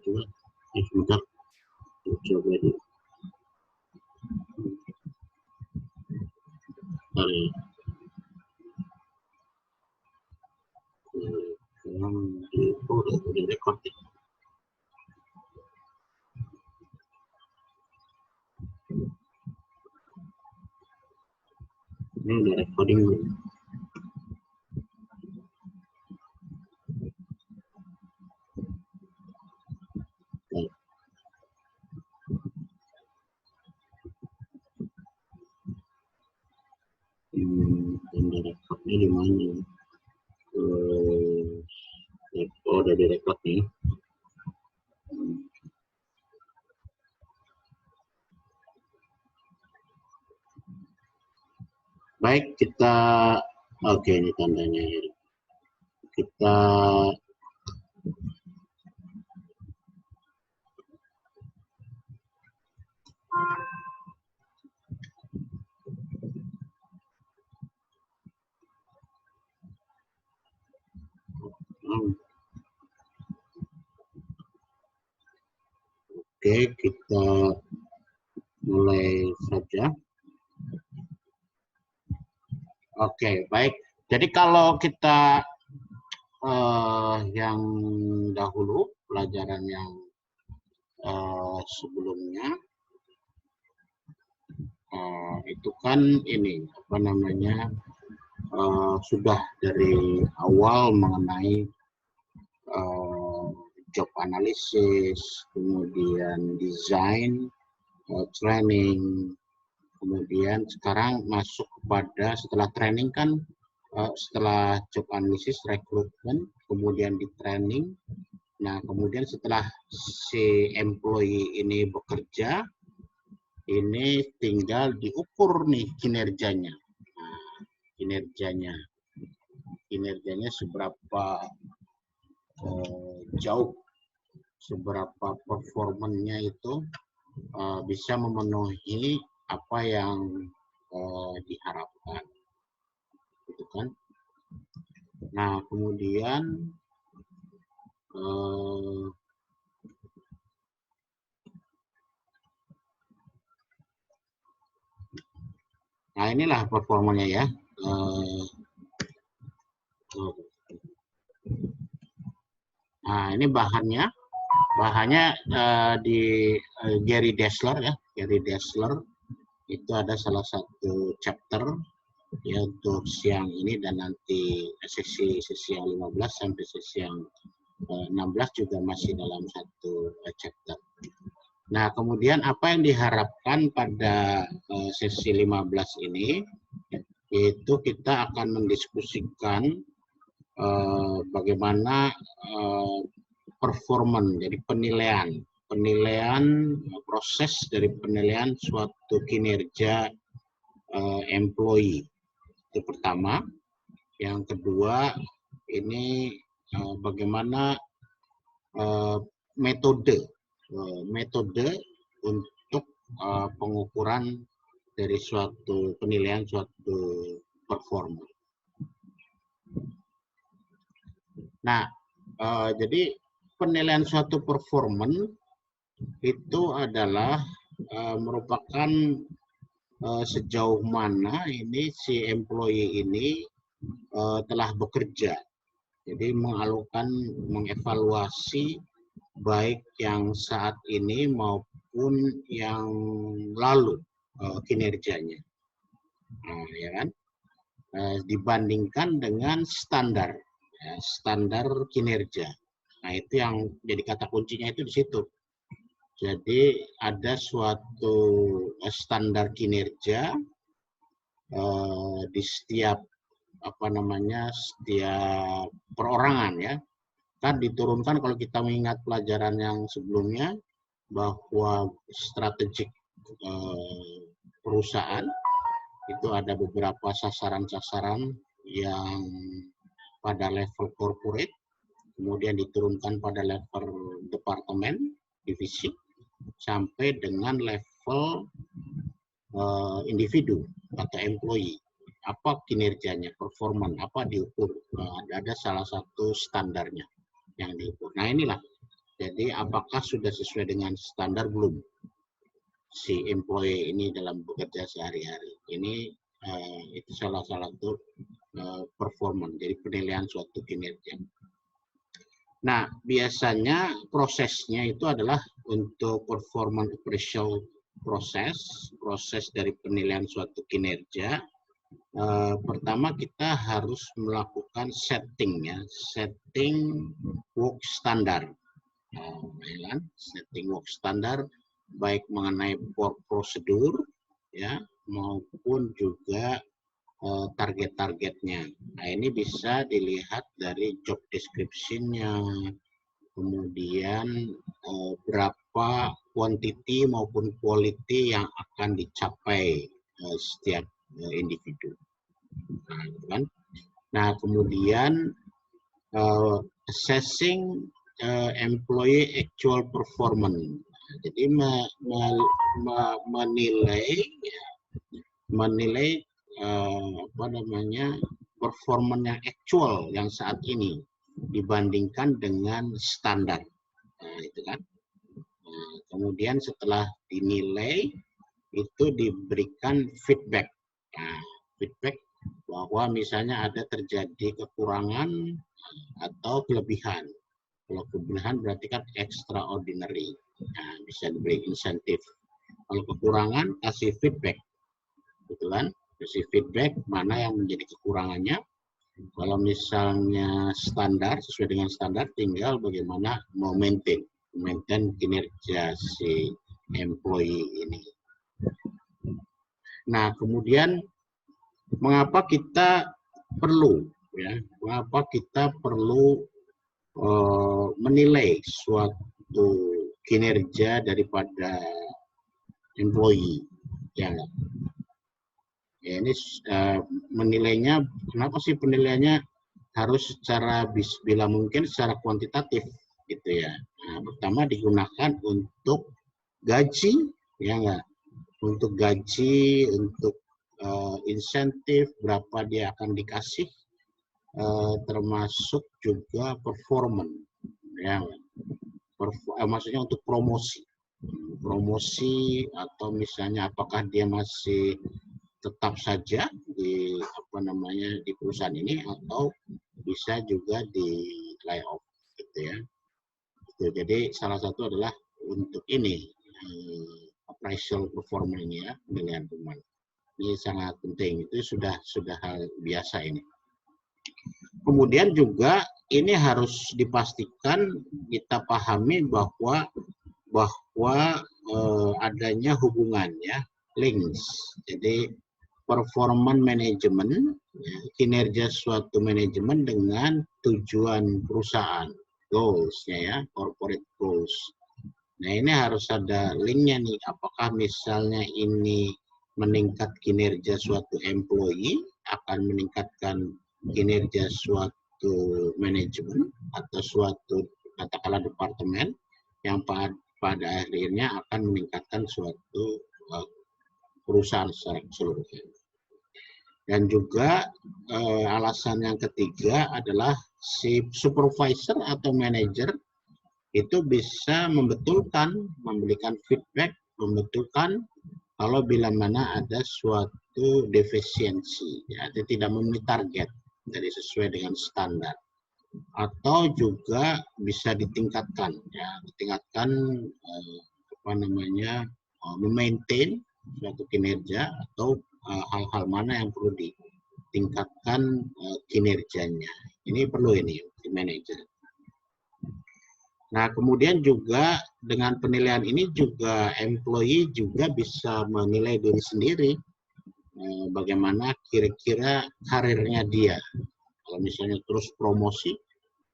juga. Sebentar, coba di. Udah record ya. Ini udah recording belum? Ini recordnya di mana? Oh, udah direkod nih. Baik, kita oke, ini tandanya ya. Kita oke, kita mulai saja. Oke, baik. Jadi kalau kita yang dahulu, pelajaran yang sebelumnya, itu kan ini, apa namanya, sudah dari awal mengenai job analysis, kemudian design, training, kemudian sekarang masuk kepada setelah training kan, setelah job analysis, rekrutmen, kemudian di training. Nah, kemudian setelah si employee ini bekerja, ini tinggal diukur nih kinerjanya. Nah, kinerjanya seberapa jauh, seberapa performanya itu bisa memenuhi apa yang diharapkan, gitu kan. Nah, kemudian nah inilah performanya ya. Nah, ini bahannya di Gary Dessler ya. Gary Dessler itu ada salah satu chapter ya untuk siang ini, dan nanti sesi yang 15 sampai sesi yang 16 juga masih dalam satu chapter. Nah, kemudian apa yang diharapkan pada sesi 15 ini, itu kita akan mendiskusikan bagaimana performan, jadi penilaian proses dari penilaian suatu kinerja employee. Itu pertama. Yang kedua, ini bagaimana metode untuk pengukuran dari suatu penilaian suatu performa. Nah, jadi penilaian suatu performan itu adalah merupakan sejauh mana ini si employee ini telah bekerja. Jadi mengevaluasi baik yang saat ini maupun yang lalu kinerjanya. Nah, ya kan? Dibandingkan dengan standar kinerja. Nah, itu yang jadi kata kuncinya itu di situ. Jadi ada suatu standar kinerja di setiap setiap perorangan ya. Kan diturunkan, kalau kita mengingat pelajaran yang sebelumnya, bahwa strategik perusahaan itu ada beberapa sasaran-sasaran yang pada level corporate, kemudian diturunkan pada level departemen, divisi, sampai dengan level individu atau employee. Apa kinerjanya, performan, apa diukur, ada salah satu standarnya yang diukur. Nah, inilah Jadi apakah sudah sesuai dengan standar belum si employee ini dalam bekerja sehari-hari. Ini itu salah satu performance, jadi penilaian suatu kinerja. Nah, biasanya prosesnya itu adalah untuk performance operational proses dari penilaian suatu kinerja. Pertama kita harus melakukan setting work standard. Setting work standard baik mengenai prosedur ya maupun juga target-targetnya. Nah, ini bisa dilihat dari job description-nya, kemudian berapa quantity maupun quality yang akan dicapai setiap individu. Nah, kemudian assessing employee actual performance. Jadi menilai performance yang actual yang saat ini dibandingkan dengan standar. Nah, itu kan. Nah, kemudian setelah dinilai itu diberikan feedback. Nah, feedback bahwa misalnya ada terjadi kekurangan atau kelebihan. Kalau kelebihan berarti kan extraordinary. Nah, bisa diberi insentif. Kalau kekurangan kasih feedback. Gitu kan? Kasih feedback mana yang menjadi kekurangannya. Kalau misalnya standar, sesuai dengan standar, tinggal bagaimana maintain kinerja si employee ini. Nah, kemudian mengapa kita perlu menilai suatu kinerja daripada employee, ya. Ya, ini menilainya, kenapa sih penilaiannya harus secara bila mungkin secara kuantitatif, gitu ya. Nah, pertama digunakan untuk gaji, ya enggak, untuk gaji, untuk insentif berapa dia akan dikasih. Termasuk juga performance, ya, maksudnya untuk promosi atau misalnya apakah dia masih tetap saja di di perusahaan ini atau bisa juga di layoff, gitu ya. Jadi salah satu adalah untuk ini operational performance ini ya, penilaian performance ini sangat penting, itu sudah hal biasa ini. Kemudian juga ini harus dipastikan kita pahami bahwa adanya hubungannya, links. Jadi performance management, kinerja suatu manajemen dengan tujuan perusahaan, goals-nya ya, corporate goals. Nah, ini harus ada linknya nih, apakah misalnya ini meningkat kinerja suatu employee, akan meningkatkan kinerja suatu manajemen atau suatu katakanlah departemen yang pada akhirnya akan meningkatkan suatu perusahaan secara keseluruhan. Dan juga alasan yang ketiga adalah si supervisor atau manager itu bisa memberikan feedback, membetulkan kalau bila mana ada suatu defisiensi, ya, tidak memenuhi target dari sesuai dengan standar, atau juga bisa ditingkatkan, ya, memaintain suatu kinerja atau hal-hal mana yang perlu ditingkatkan kinerjanya. Ini perlu ini di manajer. Nah, kemudian juga dengan penilaian ini juga employee juga bisa menilai diri sendiri bagaimana kira-kira karirnya dia. Kalau misalnya terus promosi,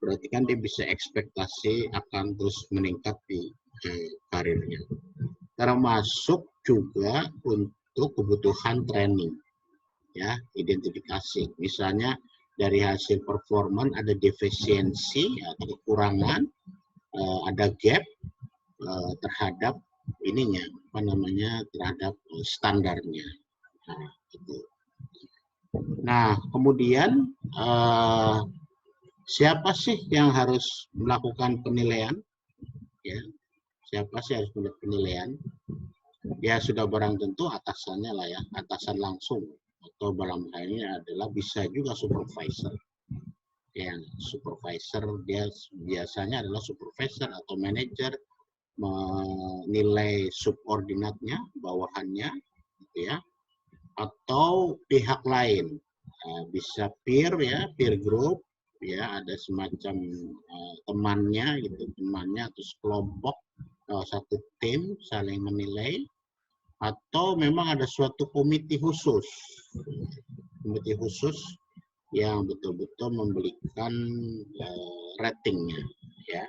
berarti kan dia bisa ekspektasi akan terus meningkat di karirnya. Termasuk juga untuk kebutuhan training, ya, identifikasi. Misalnya dari hasil performan ada defisiensi atau kekurangan, ada gap terhadap ininya, terhadap standarnya. Nah, gitu. Nah, kemudian siapa sih yang harus melakukan penilaian? ya. Siapa sih harus membuat penilaian? Ya sudah barang tentu atasannya lah ya, atasan langsung, atau dalam hal ini adalah bisa juga supervisor. Yang supervisor dia biasanya adalah supervisor atau manajer menilai subordinatnya, bawahannya, gitu ya, atau pihak lain, bisa peer ya, peer group ya, ada semacam temannya gitu, temannya atau sekelompok, satu tim saling menilai, atau memang ada suatu komite khusus yang betul-betul memberikan ratingnya ya,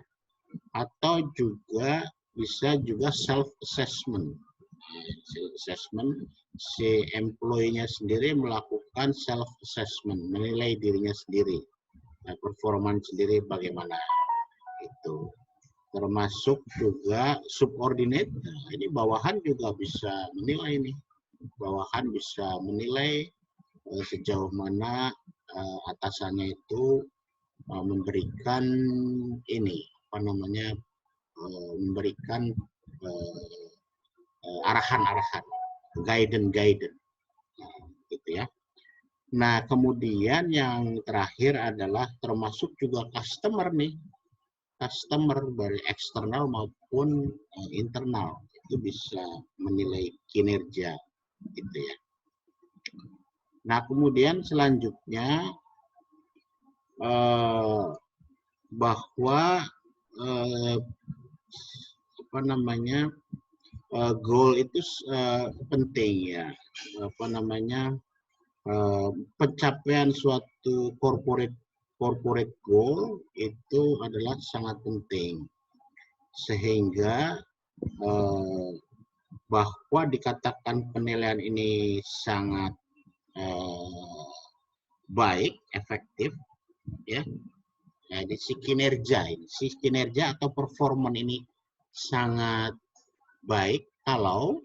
atau juga bisa juga self assessment. Si employee-nya sendiri melakukan self assessment, menilai dirinya sendiri, performance sendiri bagaimana itu. Termasuk juga subordinate. Nah, ini bawahan juga bisa menilai nih. Bawahan bisa menilai sejauh mana atasannya itu memberikan ini apa namanya, memberikan arahan-arahan, guidance, gitu ya. Nah, kemudian yang terakhir adalah termasuk juga customer nih, customer dari eksternal maupun internal itu bisa menilai kinerja, gitu ya. Nah, kemudian selanjutnya bahwa apa namanya, goal itu penting ya, apa namanya, pencapaian suatu corporate goal itu adalah sangat penting, sehingga bahwa dikatakan penilaian ini sangat baik, efektif ya. Jadi si kinerja atau performan ini sangat baik kalau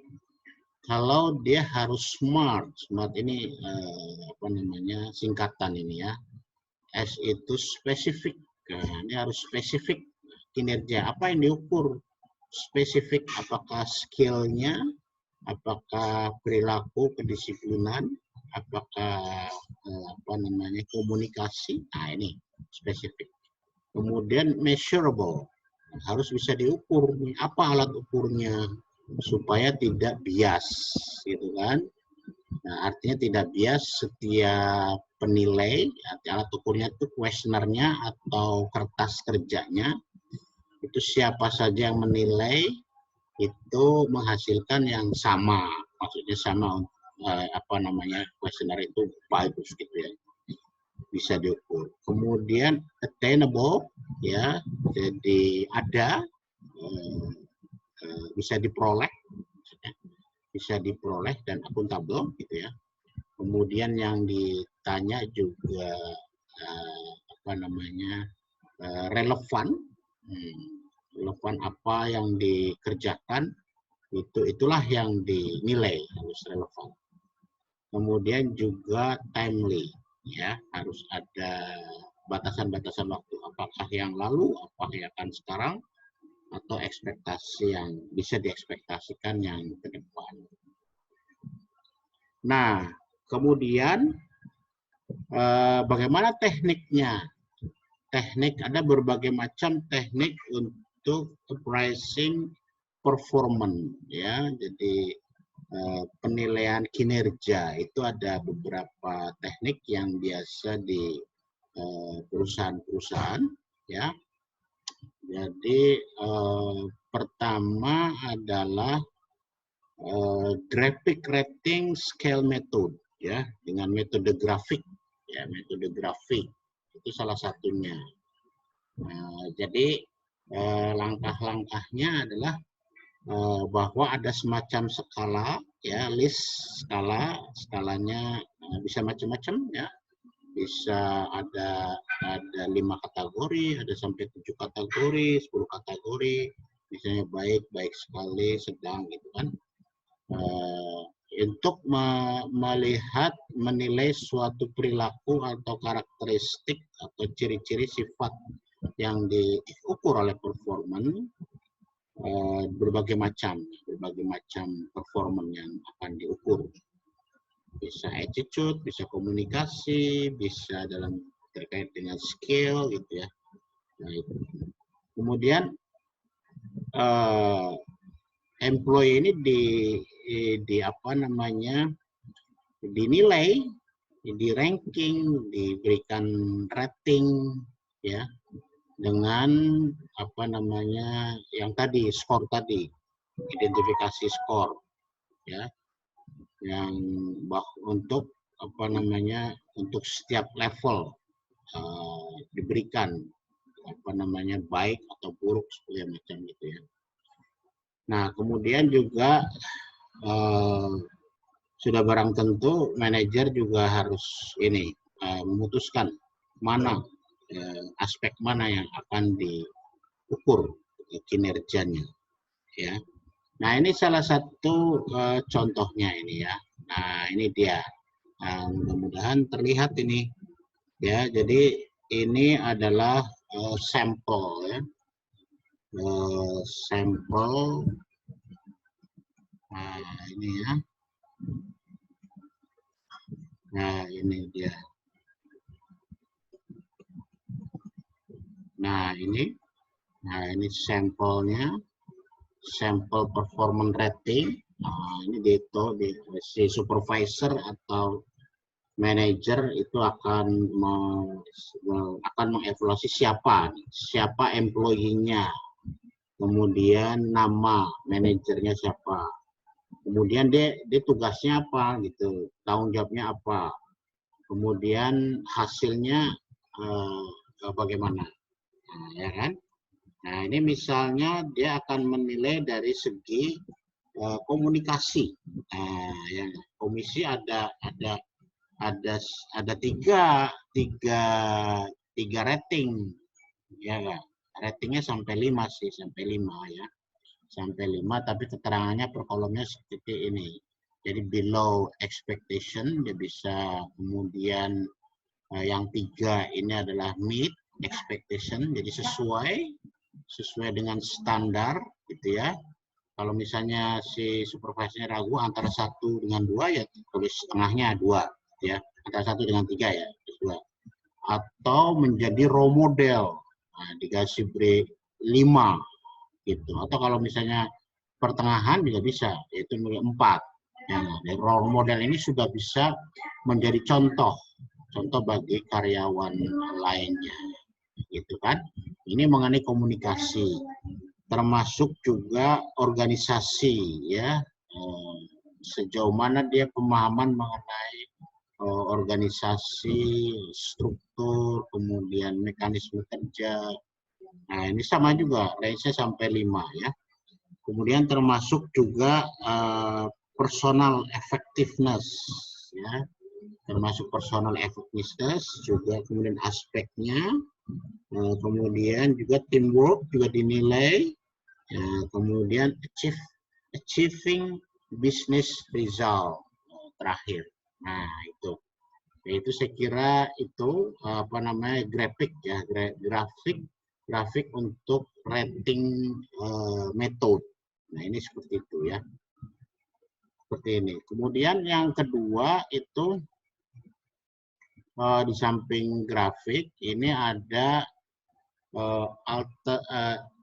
dia harus smart. Smart ini apa namanya, singkatan ini ya. S itu spesifik. Nah, ini harus spesifik kinerja. Apa yang diukur? Spesifik, apakah skillnya, apakah perilaku kedisiplinan, apakah apa namanya, komunikasi. Nah, ini spesifik. Kemudian measurable, harus bisa diukur. Apa alat ukurnya supaya tidak bias, gitu kan? Nah, artinya tidak bias setiap penilai, alat ukurnya itu kuesionernya atau kertas kerjanya, itu siapa saja yang menilai itu menghasilkan yang sama, maksudnya sama, apa namanya, kuesioner itu bagus gitu ya, bisa diukur. Kemudian attainable ya, jadi ada, bisa diperoleh dan akuntabel gitu ya. Kemudian yang ditanya juga apa namanya, relevan, relevan apa yang dikerjakan, itulah yang dinilai, harus relevan. Kemudian juga timely ya, harus ada batasan-batasan waktu, apakah yang lalu, apakah yang akan sekarang, atau ekspektasi yang bisa diekspektasikan yang ke depan. Nah, kemudian bagaimana tekniknya? Teknik, ada berbagai macam teknik untuk pricing performance ya. Jadi penilaian kinerja itu ada beberapa teknik yang biasa di perusahaan-perusahaan ya. Jadi pertama adalah graphic rating scale method ya, dengan metode grafik ya, metode grafik itu salah satunya. Jadi langkah-langkahnya adalah bahwa ada semacam skala ya, list skalanya bisa macam-macam ya, bisa ada 5 kategori, ada sampai 7 kategori, 10 kategori, misalnya baik sekali, sedang gitu kan, untuk melihat, menilai suatu perilaku atau karakteristik atau ciri-ciri sifat yang diukur oleh performan berbagai macam performance yang akan diukur. Bisa attitude, bisa komunikasi, bisa dalam terkait dengan skill gitu ya. Nah, itu. Kemudian employee ini di apa namanya, dinilai, di ranking, diberikan rating ya, dengan apa namanya yang tadi, skor tadi, identifikasi skor ya, yang untuk apa namanya, untuk setiap level diberikan apa namanya, baik atau buruk segala macam gitu ya. Nah, kemudian juga sudah barang tentu manajer juga harus ini memutuskan mana aspek mana yang akan diukur kinerjanya ya. Nah, ini salah satu contohnya ini ya. Nah, ini dia. Mudah-mudahan terlihat ini ya. Jadi ini adalah sampel ya. Sampel. Nah, ini ya. Nah, ini dia. Nah, ini sampelnya, sampel performance rating. Nah, ini di si supervisor atau manager itu akan mengevaluasi siapa employee-nya, kemudian nama manajernya siapa, kemudian dia tugasnya apa gitu, tanggung jawabnya apa, kemudian hasilnya bagaimana, nah, ya kan? Nah, ini misalnya dia akan menilai dari segi komunikasi. Nah, ya, komisi ada tiga rating, ya kan? Ratingnya sampai 5 sih, sampai 5 ya, sampai 5. Tapi keterangannya per kolomnya seperti ini. Jadi below expectation dia bisa, kemudian yang 3 ini adalah meet expectation, jadi sesuai dengan standar gitu ya. Kalau misalnya si supervisornya ragu antara 1 dengan 2 ya tulis setengahnya 2 ya, antara 1 dengan 3 ya 2. Atau menjadi role model, nah, dikasih beri 5 gitu. Atau kalau misalnya pertengahan juga bisa, yaitu 4 ya. Dan role model ini sudah bisa menjadi contoh bagi karyawan lainnya gitu kan. Ini mengenai komunikasi, termasuk juga organisasi ya, sejauh mana dia pemahaman mengenai organisasi, struktur, kemudian mekanisme kerja. Nah, ini sama juga, range-nya sampai 5 ya. Kemudian termasuk juga personal effectiveness ya, termasuk personal effectiveness juga, kemudian aspeknya, kemudian juga teamwork juga dinilai, kemudian achieving business result terakhir. Nah, itu saya kira itu apa namanya, grafik ya, grafik untuk rating method. Nah, ini seperti itu ya, seperti ini. Kemudian yang kedua itu di samping grafik ini ada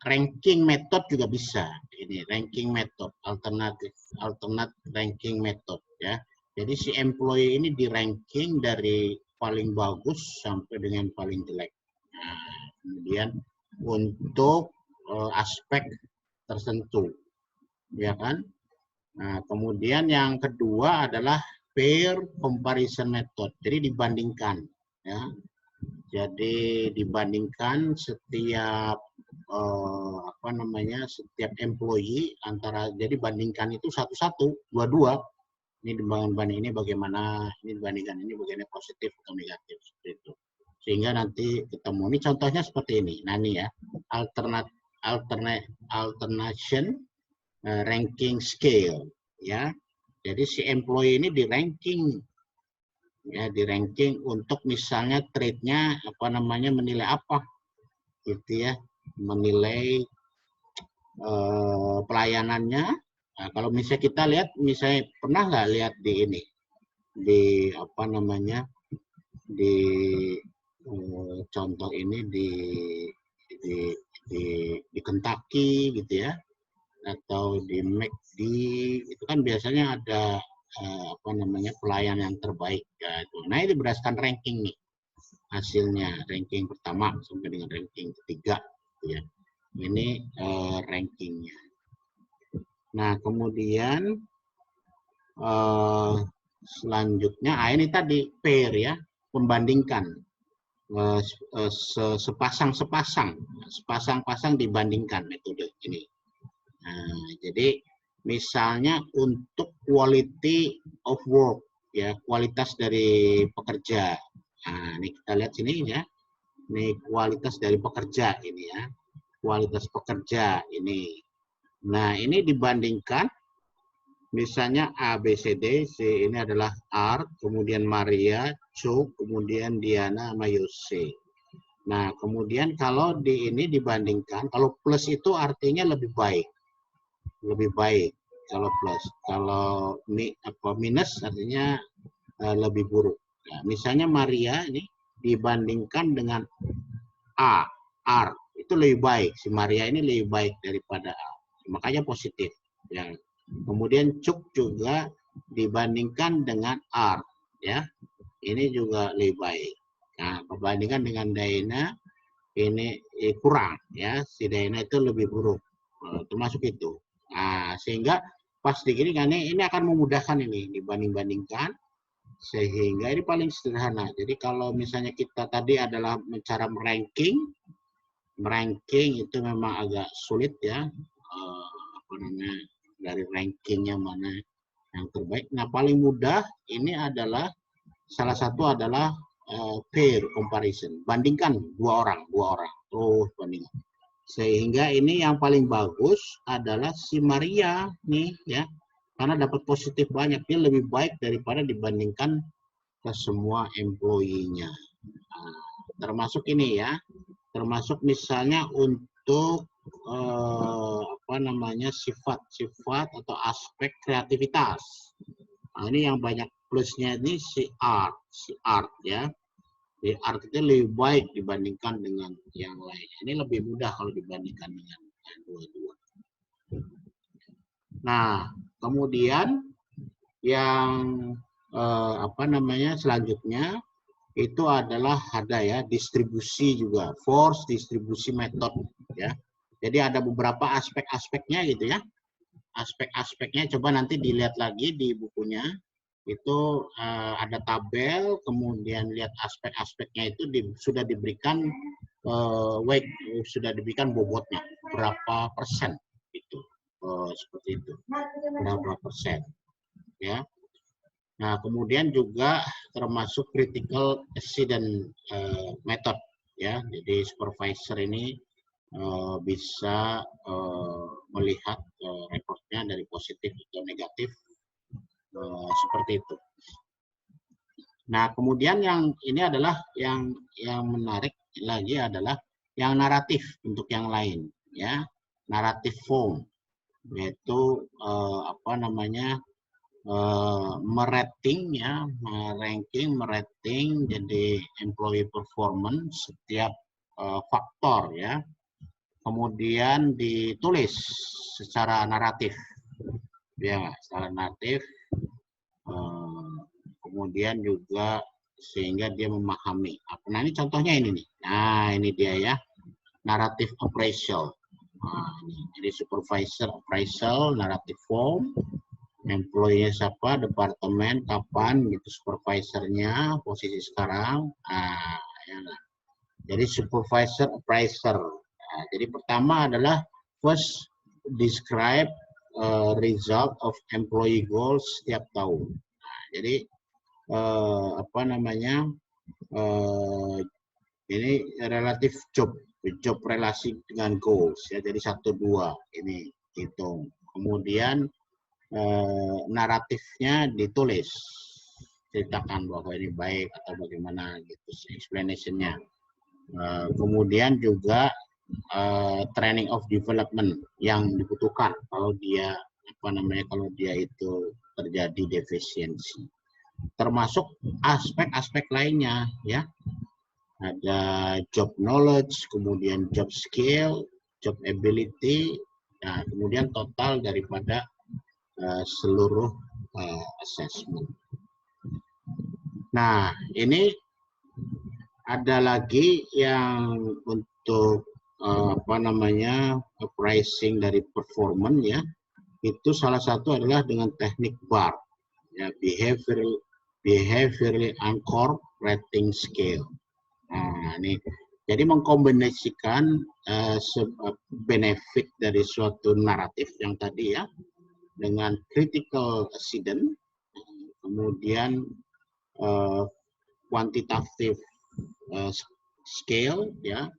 ranking method juga bisa. Ini ranking method, alternate ranking method ya. Jadi si employee ini di ranking dari paling bagus sampai dengan paling jelek. Nah, kemudian untuk aspek tertentu, ya kan? Nah, kemudian yang kedua adalah peer comparison method. Jadi dibandingkan, ya. Jadi dibandingkan setiap apa namanya, setiap employee antara, jadi bandingkan itu satu-satu, dua-dua. Ini dibanding ini bagaimana, ini dibandingkan ini bagaimana, positif atau negatif seperti itu. Sehingga nanti ketemu. Ini contohnya seperti ini. Nah, ini ya, alternation ranking scale ya. Jadi si employee ini di ranking ya, di ranking untuk misalnya trade-nya apa namanya, menilai apa gitu ya, menilai pelayanannya. Nah, kalau misalnya kita lihat, misalnya pernah nggak lihat di ini, di apa namanya, di contoh ini di di, di Kentucky gitu ya, atau di McD, itu kan biasanya ada apa namanya, pelayanan yang terbaik ya itu. Nah, ini berdasarkan ranking nih hasilnya, ranking pertama sampai dengan ranking ketiga gitu ya. Ini rankingnya. Nah, kemudian selanjutnya ini tadi pair ya, membandingkan sepasang-sepasang dibandingkan metode ini. Nah, jadi misalnya untuk quality of work ya, kualitas dari pekerja. Nah, ini kita lihat sini ya. Ini kualitas dari pekerja ini ya. Kualitas pekerja ini. Nah, ini dibandingkan misalnya A, B, C, D, C ini adalah R, kemudian Maria, Cuk, kemudian Diana, sama Yose. Nah, kemudian kalau di ini dibandingkan, kalau plus itu artinya lebih baik. Lebih baik kalau plus. Kalau minus artinya lebih buruk. Nah, misalnya Maria ini dibandingkan dengan A, R, itu lebih baik. Si Maria ini lebih baik daripada A. Makanya positif. Ya. Kemudian Cuk juga dibandingkan dengan R, ya, ini juga lebih baik. Nah, perbandingan dengan Daina ini kurang, ya, si Daina itu lebih buruk, termasuk itu. Nah, sehingga pas digini kan ini akan memudahkan ini dibanding-bandingkan, sehingga ini paling sederhana. Jadi kalau misalnya kita tadi adalah cara meranking itu memang agak sulit ya, apa namanya, dari rankingnya mana yang terbaik. Nah, paling mudah ini adalah salah satu adalah pair comparison, bandingkan dua orang terus bandingkan, sehingga ini yang paling bagus adalah si Maria nih ya, karena dapat positif banyak, dia lebih baik daripada dibandingkan ke semua employee-nya. Nah, termasuk ini ya, termasuk misalnya untuk apa namanya, sifat-sifat atau aspek kreativitas. Nah, ini yang banyak plusnya ini si art ya. Di art itu lebih baik dibandingkan dengan yang lain. Ini lebih mudah kalau dibandingkan dengan yang dua-dua. Nah, kemudian yang apa namanya selanjutnya itu adalah ada ya distribusi juga, force distribusi method ya. Jadi ada beberapa aspek-aspeknya gitu ya. Aspek-aspeknya coba nanti dilihat lagi di bukunya. Itu ada tabel, kemudian lihat aspek-aspeknya itu sudah diberikan weight, sudah diberikan bobotnya berapa persen itu, seperti itu, berapa persen ya. Nah, kemudian juga termasuk critical accident method ya. Jadi supervisor ini bisa melihat reportnya dari positif atau negatif, seperti itu. Nah, kemudian yang ini adalah yang menarik lagi adalah yang naratif untuk yang lain ya, naratif form, yaitu apa namanya, merating ya, merating jadi employee performance setiap faktor ya, kemudian ditulis secara naratif ya, secara naratif, kemudian juga sehingga dia memahami. Nah, ini contohnya ini nih. Nah, ini dia ya, naratif appraisal. Nah, ini. Jadi supervisor appraisal, naratif form, employee-nya siapa, departemen, kapan, gitu, supervisornya, posisi sekarang. Nah, ya. Jadi supervisor appraiser. Nah, jadi pertama adalah first describe result of employee goals setiap tahun. Nah, jadi apa namanya, ini relatif job relasi dengan goals ya, jadi 1-2 ini hitung. Kemudian naratifnya ditulis, ceritakan bahwa ini baik atau bagaimana gitu, explanation-nya. Kemudian juga training of development yang dibutuhkan kalau dia kalau dia itu terjadi defisiensi. Termasuk aspek-aspek lainnya ya. Ada job knowledge, kemudian job skill, job ability, nah, kemudian total daripada seluruh assessment. Nah, ini ada lagi yang untuk pricing dari performance ya. Itu salah satu adalah dengan teknik BAR, ya, behaviorally anchored rating scale. Nah, ini jadi mengkombinasikan benefit dari suatu naratif yang tadi ya dengan critical accident, kemudian quantitative scale ya,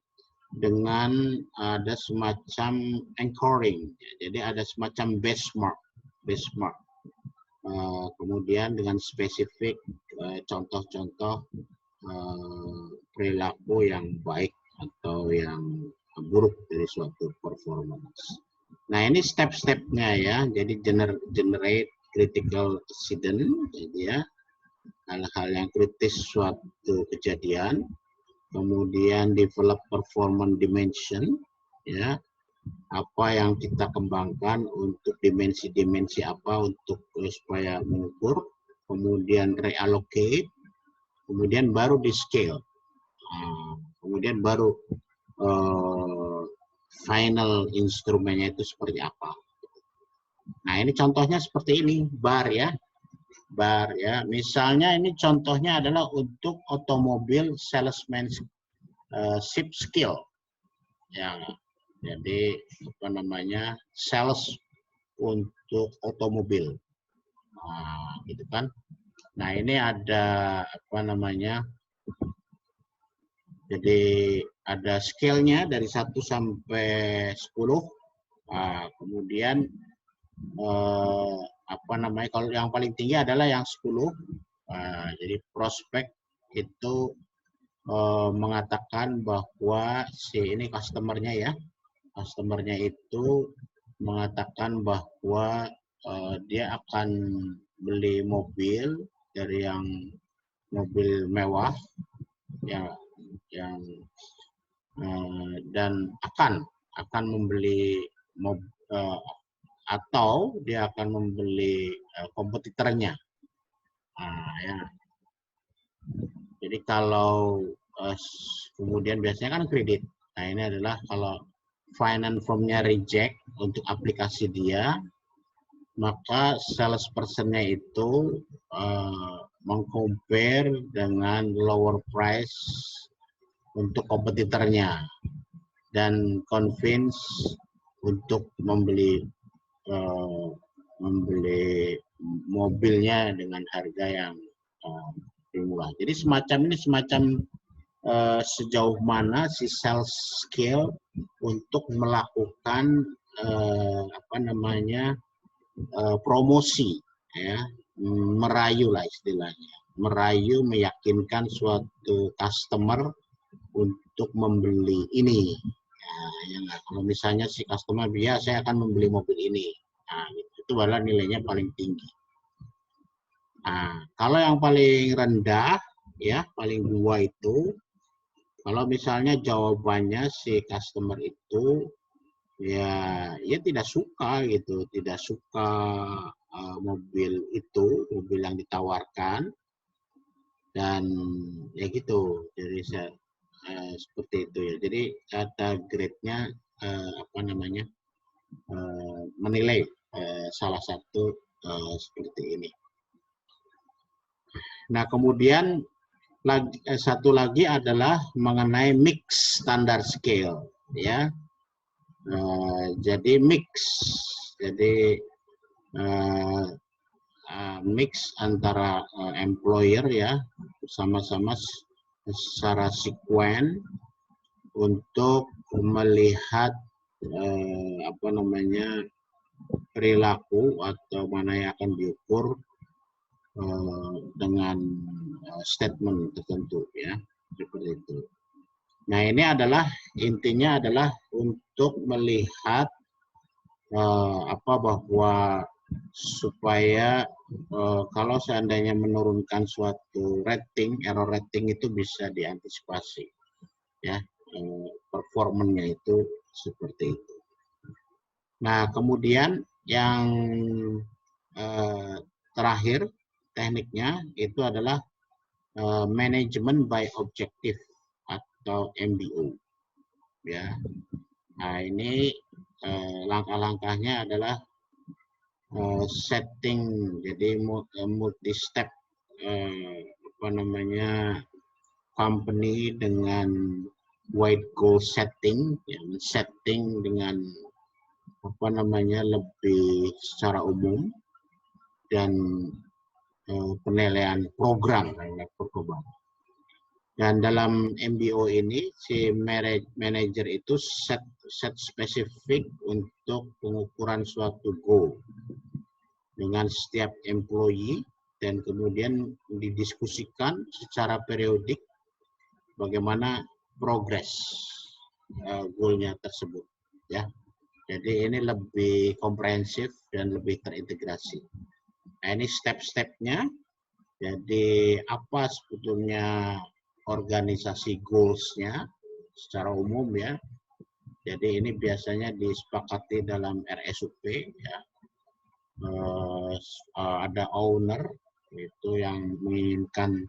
dengan ada semacam anchoring, jadi ada semacam benchmark, kemudian dengan spesifik contoh-contoh perilaku yang baik atau yang buruk dari suatu performance. Nah, ini step-stepnya ya, jadi generate critical accident, jadi ya hal-hal yang kritis suatu kejadian, kemudian develop performance dimension, ya, apa yang kita kembangkan untuk dimensi-dimensi apa untuk supaya mengukur, kemudian reallocate, kemudian baru di scale, kemudian baru final instrumennya itu seperti apa. Nah, ini contohnya seperti ini, BAR ya. BAR ya, misalnya ini contohnya adalah untuk otomobil salesmanship skill ya, jadi sales untuk otomobil, nah, gitu kan. Nah, ini ada jadi ada scale-nya dari 1 sampai 10, kemudian kalau yang paling tinggi adalah yang 10. Jadi prospek itu mengatakan bahwa ini customernya ya, customernya itu mengatakan bahwa dia akan beli mobil dari yang mobil mewah ya, dan akan membeli atau dia akan membeli kompetitornya. Ya. Jadi kalau kemudian biasanya kan kredit. Nah, ini adalah kalau finance form-nya reject untuk aplikasi dia, maka salesperson-nya itu meng-compare dengan lower price untuk kompetitornya dan convince untuk membeli mobilnya dengan harga yang murah. Jadi semacam sejauh mana si sales skill untuk melakukan promosi ya, merayu lah istilahnya, merayu, meyakinkan suatu customer untuk membeli ini. Kalau misalnya si customer saya akan membeli mobil ini, nah, itu adalah nilainya paling tinggi. Nah, kalau yang paling rendah ya, paling 2 itu, kalau misalnya jawabannya si customer itu ya tidak suka gitu, tidak suka mobil itu, mobil yang ditawarkan, dan ya gitu, jadi seperti itu ya. Jadi ada grade-nya menilai salah satu seperti ini. Nah, kemudian satu lagi adalah mengenai mix standard scale ya. Jadi mix antara employer ya, bersama-sama secara sekuen untuk melihat perilaku atau mana yang akan diukur dengan statement tertentu ya, seperti itu. Nah, ini adalah intinya adalah untuk melihat bahwa supaya kalau seandainya menurunkan suatu rating, error rating itu bisa diantisipasi, ya, performanya itu seperti itu. Nah, kemudian yang terakhir tekniknya itu adalah management by objective atau MBO, ya. Nah, ini langkah-langkahnya adalah setting, jadi multi step company dengan wide goal setting, ya, setting dengan lebih secara umum, dan penilaian program. Dan dalam MBO ini si manajer itu set spesifik untuk pengukuran suatu goal dengan setiap employee, dan kemudian didiskusikan secara periodik bagaimana progres goalnya tersebut, ya. Jadi ini lebih komprehensif dan lebih terintegrasi. Nah, ini step-stepnya. Jadi apa sebetulnya organisasi goals-nya secara umum, ya. Jadi ini biasanya disepakati dalam RSUP, ya. Ada owner itu yang menginginkan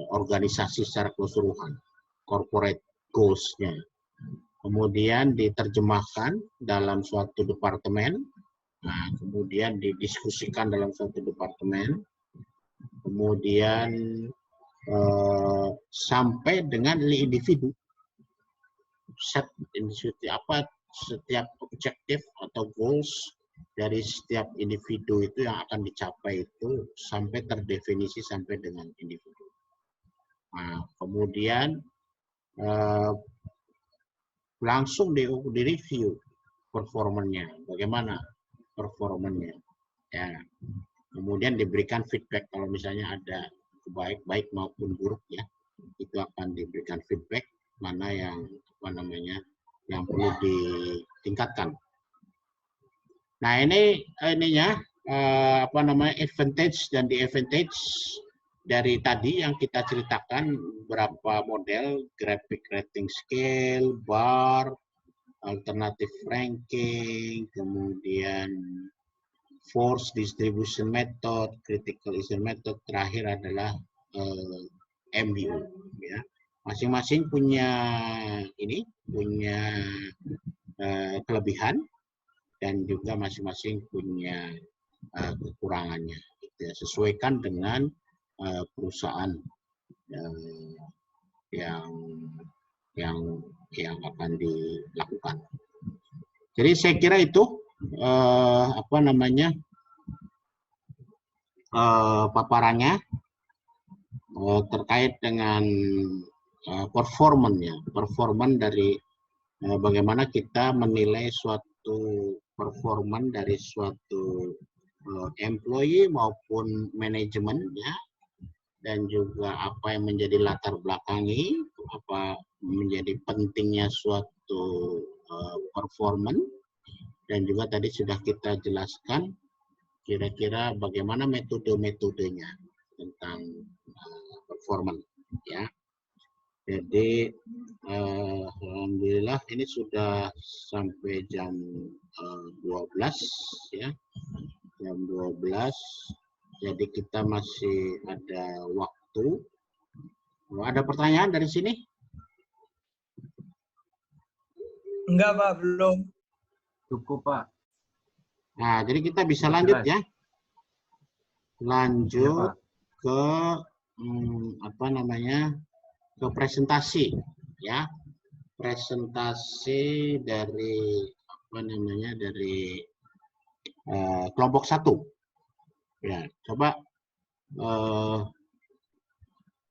organisasi secara keseluruhan, corporate goals-nya. Kemudian diterjemahkan dalam suatu departemen, nah, kemudian didiskusikan dalam suatu departemen, kemudian sampai dengan individu. Set setiap objektif atau goals dari setiap individu itu yang akan dicapai itu sampai terdefinisi sampai dengan individu. Nah, kemudian langsung direview performanya, bagaimana performanya, ya. Kemudian diberikan feedback kalau misalnya ada baik maupun buruk, ya, itu akan diberikan feedback mana yang yang perlu ditingkatkan. Nah, ini advantage dan disadvantage dari tadi yang kita ceritakan, berapa model graphic rating scale, bar, alternative ranking, kemudian force distribution method, critical issue method, terakhir adalah MBO, ya. Masing-masing punya kelebihan dan juga masing-masing punya kekurangannya, gitu ya. Sesuaikan dengan perusahaan yang akan dilakukan. Jadi saya kira itu paparannya terkait dengan performan dari bagaimana kita menilai suatu performan dari suatu employee maupun manajemen, ya, dan juga apa yang menjadi latar belakangi, apa menjadi pentingnya suatu performan, dan juga tadi sudah kita jelaskan kira-kira bagaimana metode-metodenya tentang performan, ya. Jadi alhamdulillah ini sudah sampai jam 12, ya. Jam 12. Jadi kita masih ada waktu. Ada pertanyaan dari sini? Enggak, Pak, belum. Cukup, Pak. Nah, jadi kita bisa lanjut, ya. Lanjut ke ke presentasi, ya. Presentasi dari kelompok 1. Ya, coba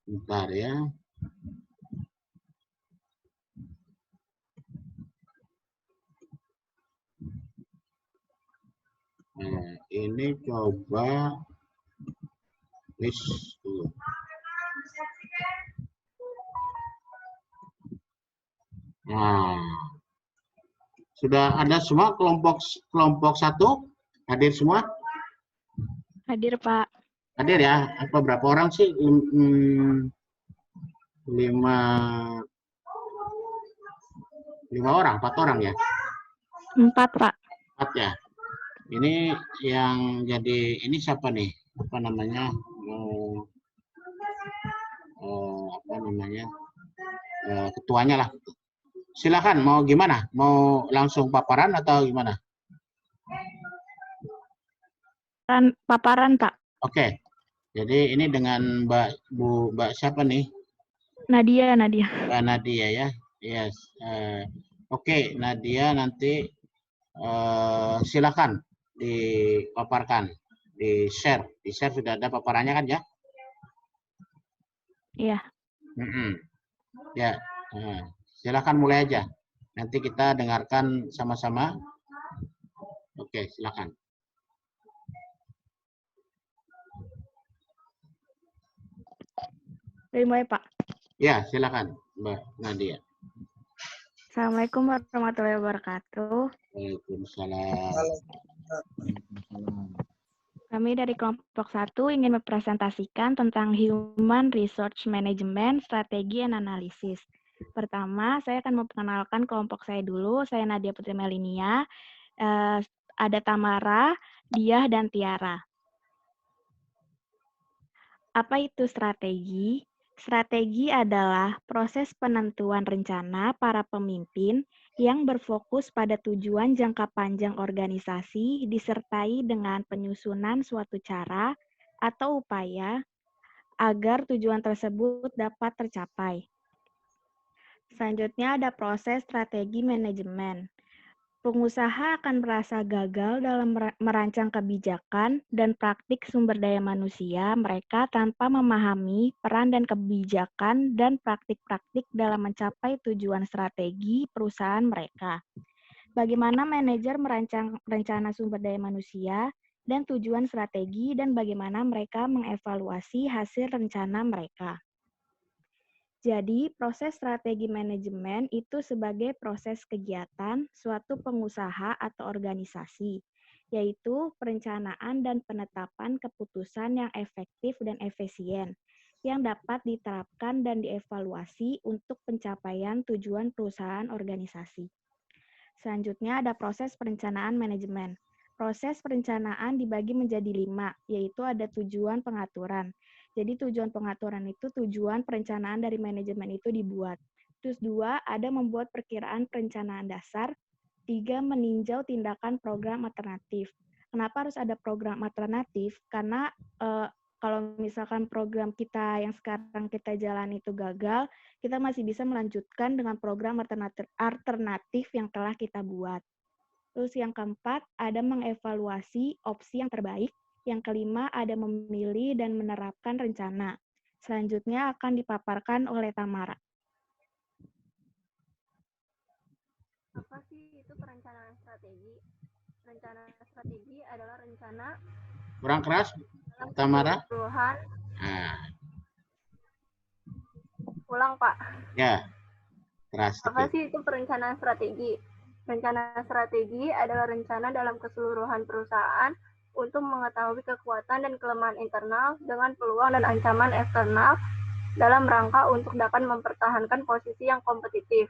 bentar, ya. Nah, ini coba list dulu. Nah, sudah ada semua kelompok 1 hadir semua? Hadir, Pak. Hadir ya? Apa berapa orang sih? 4 orang ya? 4, Pak. 4 ya. Ini yang jadi ini siapa nih? Apa namanya? Apa namanya? Ketuanya lah. Silakan, mau gimana? Mau langsung paparan atau gimana? Paparan, Pak. Oke. Jadi ini dengan Mbak siapa nih? Nadia. Mbak Nadia ya. Yes. Oke, Nadia nanti silakan dipaparkan, di-share. Di-share sudah ada paparannya kan ya? Iya. Ya, silakan mulai aja. Nanti kita dengarkan sama-sama. Oke, silakan. Mulai, Pak. Ya, silakan, Mbak Nadia. Assalamualaikum warahmatullahi wabarakatuh. Waalaikumsalam. Kami dari kelompok 1 ingin mempresentasikan tentang Human Resource Management, Strategi and Analysis. Pertama, saya akan memperkenalkan kelompok saya dulu. Saya Nadia Putri Melinia, ada Tamara, Diah, dan Tiara. Apa itu strategi? Strategi adalah proses penentuan rencana para pemimpin yang berfokus pada tujuan jangka panjang organisasi disertai dengan penyusunan suatu cara atau upaya agar tujuan tersebut dapat tercapai. Selanjutnya ada proses strategi manajemen. Pengusaha akan merasa gagal dalam merancang kebijakan dan praktik sumber daya manusia mereka tanpa memahami peran dan kebijakan dan praktik-praktik dalam mencapai tujuan strategi perusahaan mereka. Bagaimana manajer merancang rencana sumber daya manusia dan tujuan strategi dan bagaimana mereka mengevaluasi hasil rencana mereka. Jadi, proses strategi manajemen itu sebagai proses kegiatan suatu pengusaha atau organisasi, yaitu perencanaan dan penetapan keputusan yang efektif dan efisien, yang dapat diterapkan dan dievaluasi untuk pencapaian tujuan perusahaan organisasi. Selanjutnya ada proses perencanaan manajemen. Proses perencanaan dibagi menjadi 5, yaitu ada tujuan pengaturan. Jadi tujuan pengaturan itu tujuan perencanaan dari manajemen itu dibuat. Terus 2, ada membuat perkiraan perencanaan dasar. 3, meninjau tindakan program alternatif. Kenapa harus ada program alternatif? Karena kalau misalkan program kita yang sekarang kita jalan itu gagal, kita masih bisa melanjutkan dengan program alternatif yang telah kita buat. Terus yang keempat, ada mengevaluasi opsi yang terbaik. Yang kelima, ada memilih dan menerapkan rencana. Selanjutnya akan dipaparkan oleh Tamara. Apa sih itu perencanaan strategi? Rencana strategi adalah rencana Kurang keras, Tamara? Ulang, Pak. Ya, keras. Apa sih itu perencanaan strategi? Rencana strategi adalah rencana dalam keseluruhan perusahaan untuk mengetahui kekuatan dan kelemahan internal dengan peluang dan ancaman eksternal dalam rangka untuk dapat mempertahankan posisi yang kompetitif.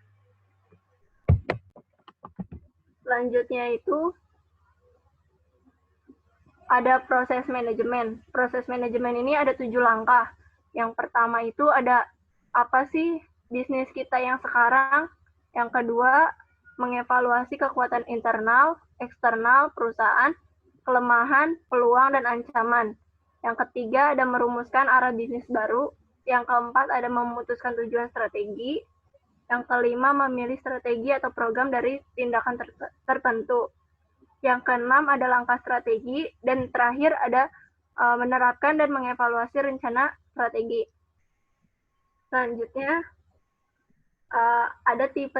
Selanjutnya itu ada proses manajemen. Proses manajemen ini ada 7 langkah. Yang pertama itu ada apa sih bisnis kita yang sekarang. Yang kedua, mengevaluasi kekuatan internal, eksternal perusahaan, kelemahan, peluang, dan ancaman. Yang ketiga, ada merumuskan arah bisnis baru. Yang keempat, ada memutuskan tujuan strategi. Yang kelima, memilih strategi atau program dari tindakan tertentu. Yang keenam, ada langkah strategi. Dan terakhir, ada menerapkan dan mengevaluasi rencana strategi. Selanjutnya, ada tipe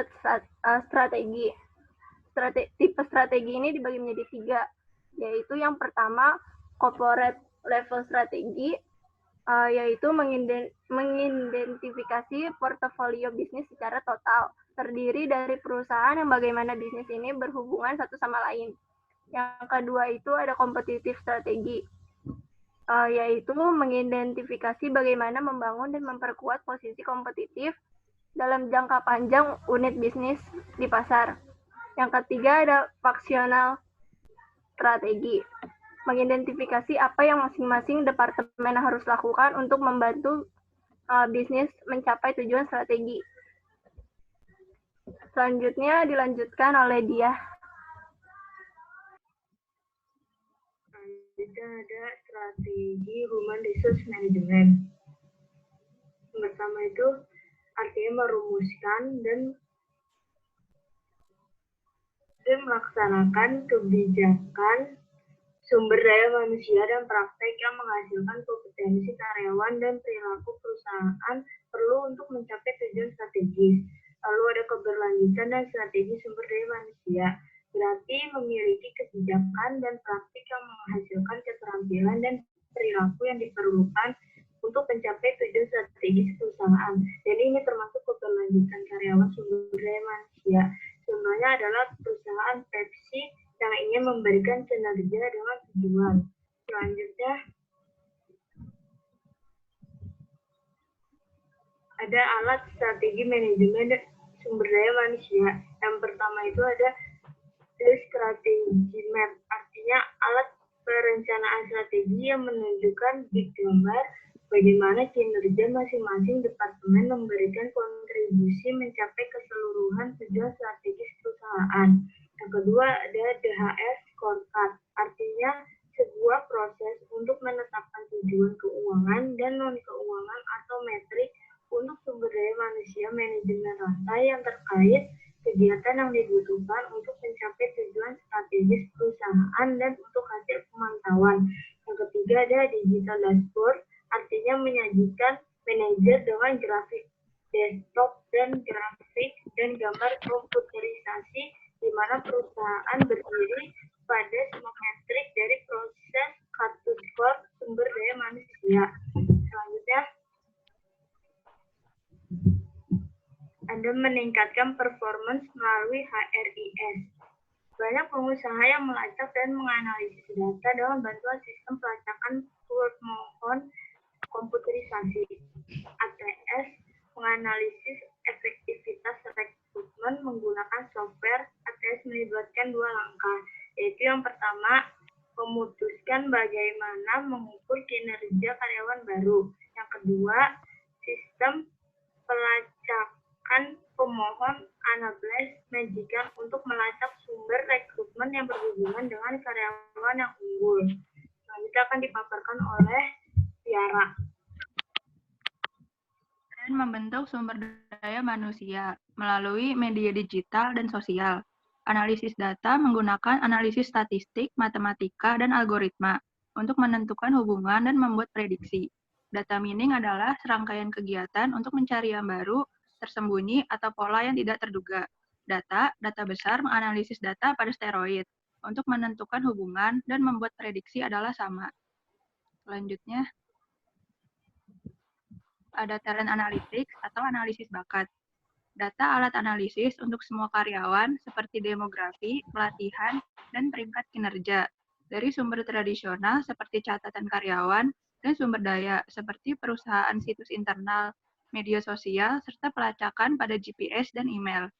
strategi. Tipe strategi ini dibagi menjadi 3, yaitu yang pertama corporate level strategi, yaitu mengidentifikasi portofolio bisnis secara total. terdiri dari perusahaan yang bagaimana bisnis ini berhubungan satu sama lain. Yang kedua itu ada kompetitif strategi, yaitu mengidentifikasi bagaimana membangun dan memperkuat posisi kompetitif dalam jangka panjang unit bisnis di pasar. Yang ketiga ada faksional strategi, mengidentifikasi apa yang masing-masing departemen harus lakukan untuk membantu bisnis mencapai tujuan strategi. Selanjutnya dilanjutkan oleh dia. Selanjutnya ada strategi human resource management. Yang pertama itu artinya merumuskan dan melaksanakan kebijakan sumber daya manusia dan praktek yang menghasilkan kompetensi karyawan dan perilaku perusahaan perlu untuk mencapai tujuan strategis. Lalu ada keberlanjutan dan strategi sumber daya manusia. Berarti memiliki kebijakan dan praktik yang menghasilkan keterampilan dan perilaku yang diperlukan untuk mencapai tujuan strategis perusahaan. Jadi ini termasuk keberlanjutan karyawan sumber daya manusia. Contohnya adalah perusahaan Pepsi yang ingin memberikan kinerja dengan tujuan. Selanjutnya ada alat strategi manajemen sumber daya manusia. Yang pertama itu ada strategi map, artinya alat perencanaan strategi yang menunjukkan di gambar bagaimana kinerja masing-masing departemen memberikan kontribusi mencapai keseluruhan tujuan strategis perusahaan. Yang kedua ada DHS scorecard, artinya sebuah proses untuk menetapkan tujuan keuangan dan non-keuangan atau metrik untuk sumber daya manusia manajemen rantai yang terkait kegiatan yang dibutuhkan untuk mencapai tujuan strategis perusahaan dan untuk hasil pemantauan. Yang ketiga ada digital dashboard, artinya menyajikan manajer dengan grafik desktop dan grafik dan gambar komputerisasi di mana perusahaan berdiri pada semua metrik dari proses kartu skor sumber daya manusia. Selanjutnya ada meningkatkan performance melalui HRIS. Banyak pengusaha yang melacak dan menganalisis data dengan bantuan sistem pelacakan permohon komputerisasi. ATS menganalisis efektivitas rekrutmen menggunakan software. ATS melibatkan dua langkah, yaitu yang pertama memutuskan bagaimana mengukur kinerja karyawan baru. Yang kedua, sistem pelacakan pemohon Anablas menyajikan untuk melacak sumber rekrutmen yang berhubungan dengan karyawan yang unggul. Selanjutnya akan dipaparkan oleh Tiara. Dan membentuk sumber daya manusia melalui media digital dan sosial. Analisis data menggunakan analisis statistik, matematika, dan algoritma untuk menentukan hubungan dan membuat prediksi. Data mining adalah serangkaian kegiatan untuk mencari yang baru, tersembunyi, atau pola yang tidak terduga. Data besar menganalisis data pada steroid untuk menentukan hubungan dan membuat prediksi adalah sama. Selanjutnya, ada talent analytics atau analisis bakat. Data alat analisis untuk semua karyawan seperti demografi, pelatihan, dan peringkat kinerja dari sumber tradisional seperti catatan karyawan dan sumber daya seperti perusahaan situs internal, media sosial, serta pelacakan pada GPS dan email.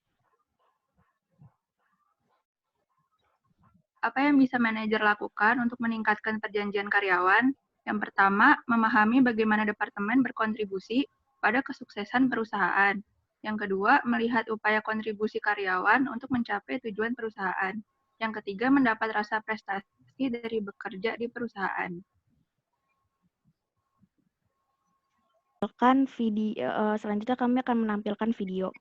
Apa yang bisa manajer lakukan untuk meningkatkan perjanjian karyawan? Yang pertama, memahami bagaimana departemen berkontribusi pada kesuksesan perusahaan. Yang kedua, melihat upaya kontribusi karyawan untuk mencapai tujuan perusahaan. Yang ketiga, mendapat rasa prestasi dari bekerja di perusahaan. Selanjutnya kami akan menampilkan video.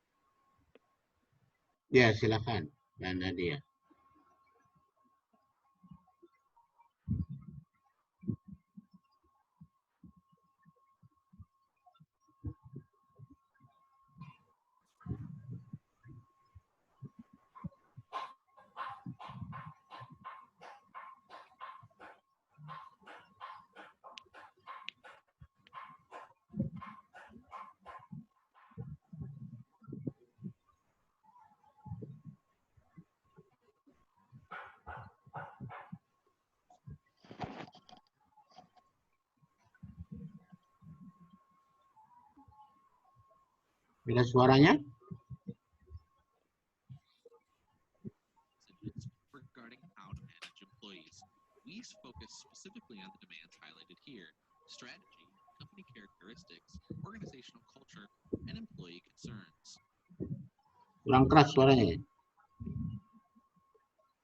Ya, silakan, Dan Nadia. Ada suaranya? Regarding how to manage employees, we focus specifically on the demands highlighted here: strategy, company characteristics, organizational culture, and employee concerns. Kurang keras suaranya.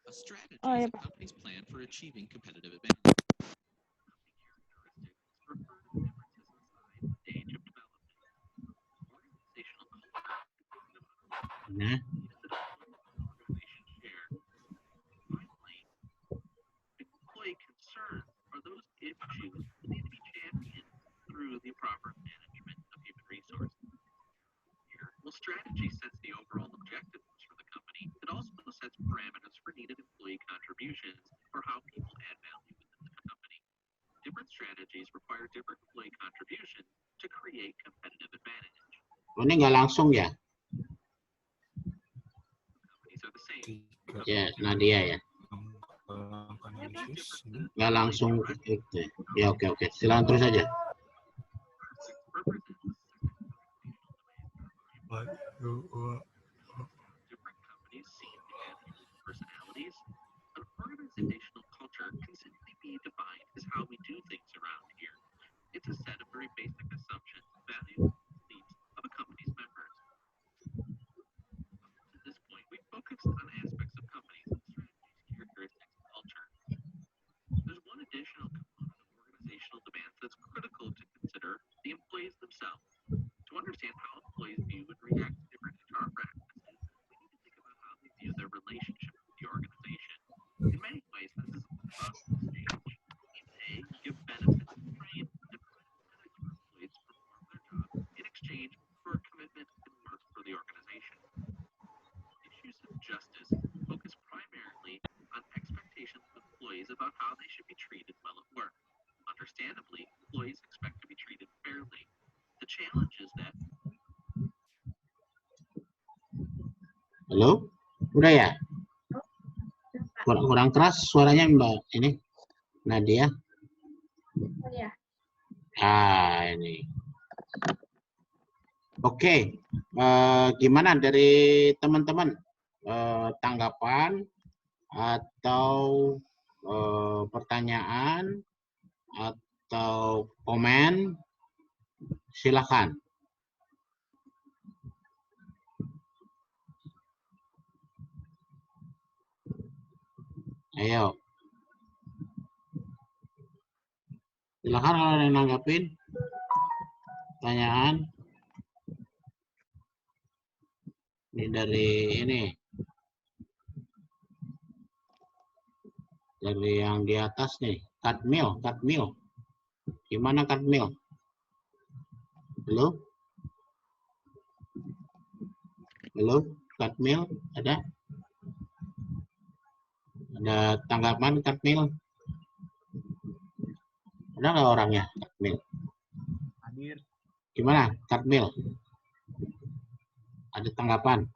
A strategy Oh, is ya, a Pak. company's plan for achieving competitive advantage. Company characteristics refer to differences in size, stage of development. Organizational culture Nah, organization share. Finally, employee concerns are those issues that need to be championed through the proper management of human resources. Here, while strategy sets the overall objectives for the company, it also sets parameters for needed employee contributions or how people add value within the company. Different strategies require different employee contributions to create competitive advantage. ini nggak langsung ya? Companies are the same. Ya, Nadia ya. Nggak langsung itu. Ya, oke. Silakan terus aja. Different companies seem to have unique personalities. An organizational culture can simply be defined as how we do things around here. It's a set of very basic assumptions, values, and beliefs of a company's members. Up to this point, we've focused on aspects of companies and strategies, characteristics, and culture. There's one additional component of organizational demands that's critical to consider: the employees themselves. To understand how employees view and react to different HR practices, we need to think about how they view their relationship with the organization. In many ways, this is a trust exchange. We pay, give benefits, and train, and provide incentives for employees to perform their job in exchange for a commitment and work for the organization. Issues of justice focus primarily on expectations of employees about how they should be treated while at work. Understandably, employees expect to be treated fairly. The challenge is that Halo? Udah ya? Kurang keras suaranya Mbak ini. Nadia. Iya. Ini. Oke. Gimana dari teman-teman? Tanggapan atau pertanyaan atau komen? Silakan. Ayo. Silakan kalau ada yang nanggapin. Pertanyaan. Ini dari yang di atas nih. Katmil. Gimana Katmil? Halo, Katmil, ada tanggapan Katmil? Ada nggak orangnya Katmil? Hadir. Gimana Katmil? Ada tanggapan?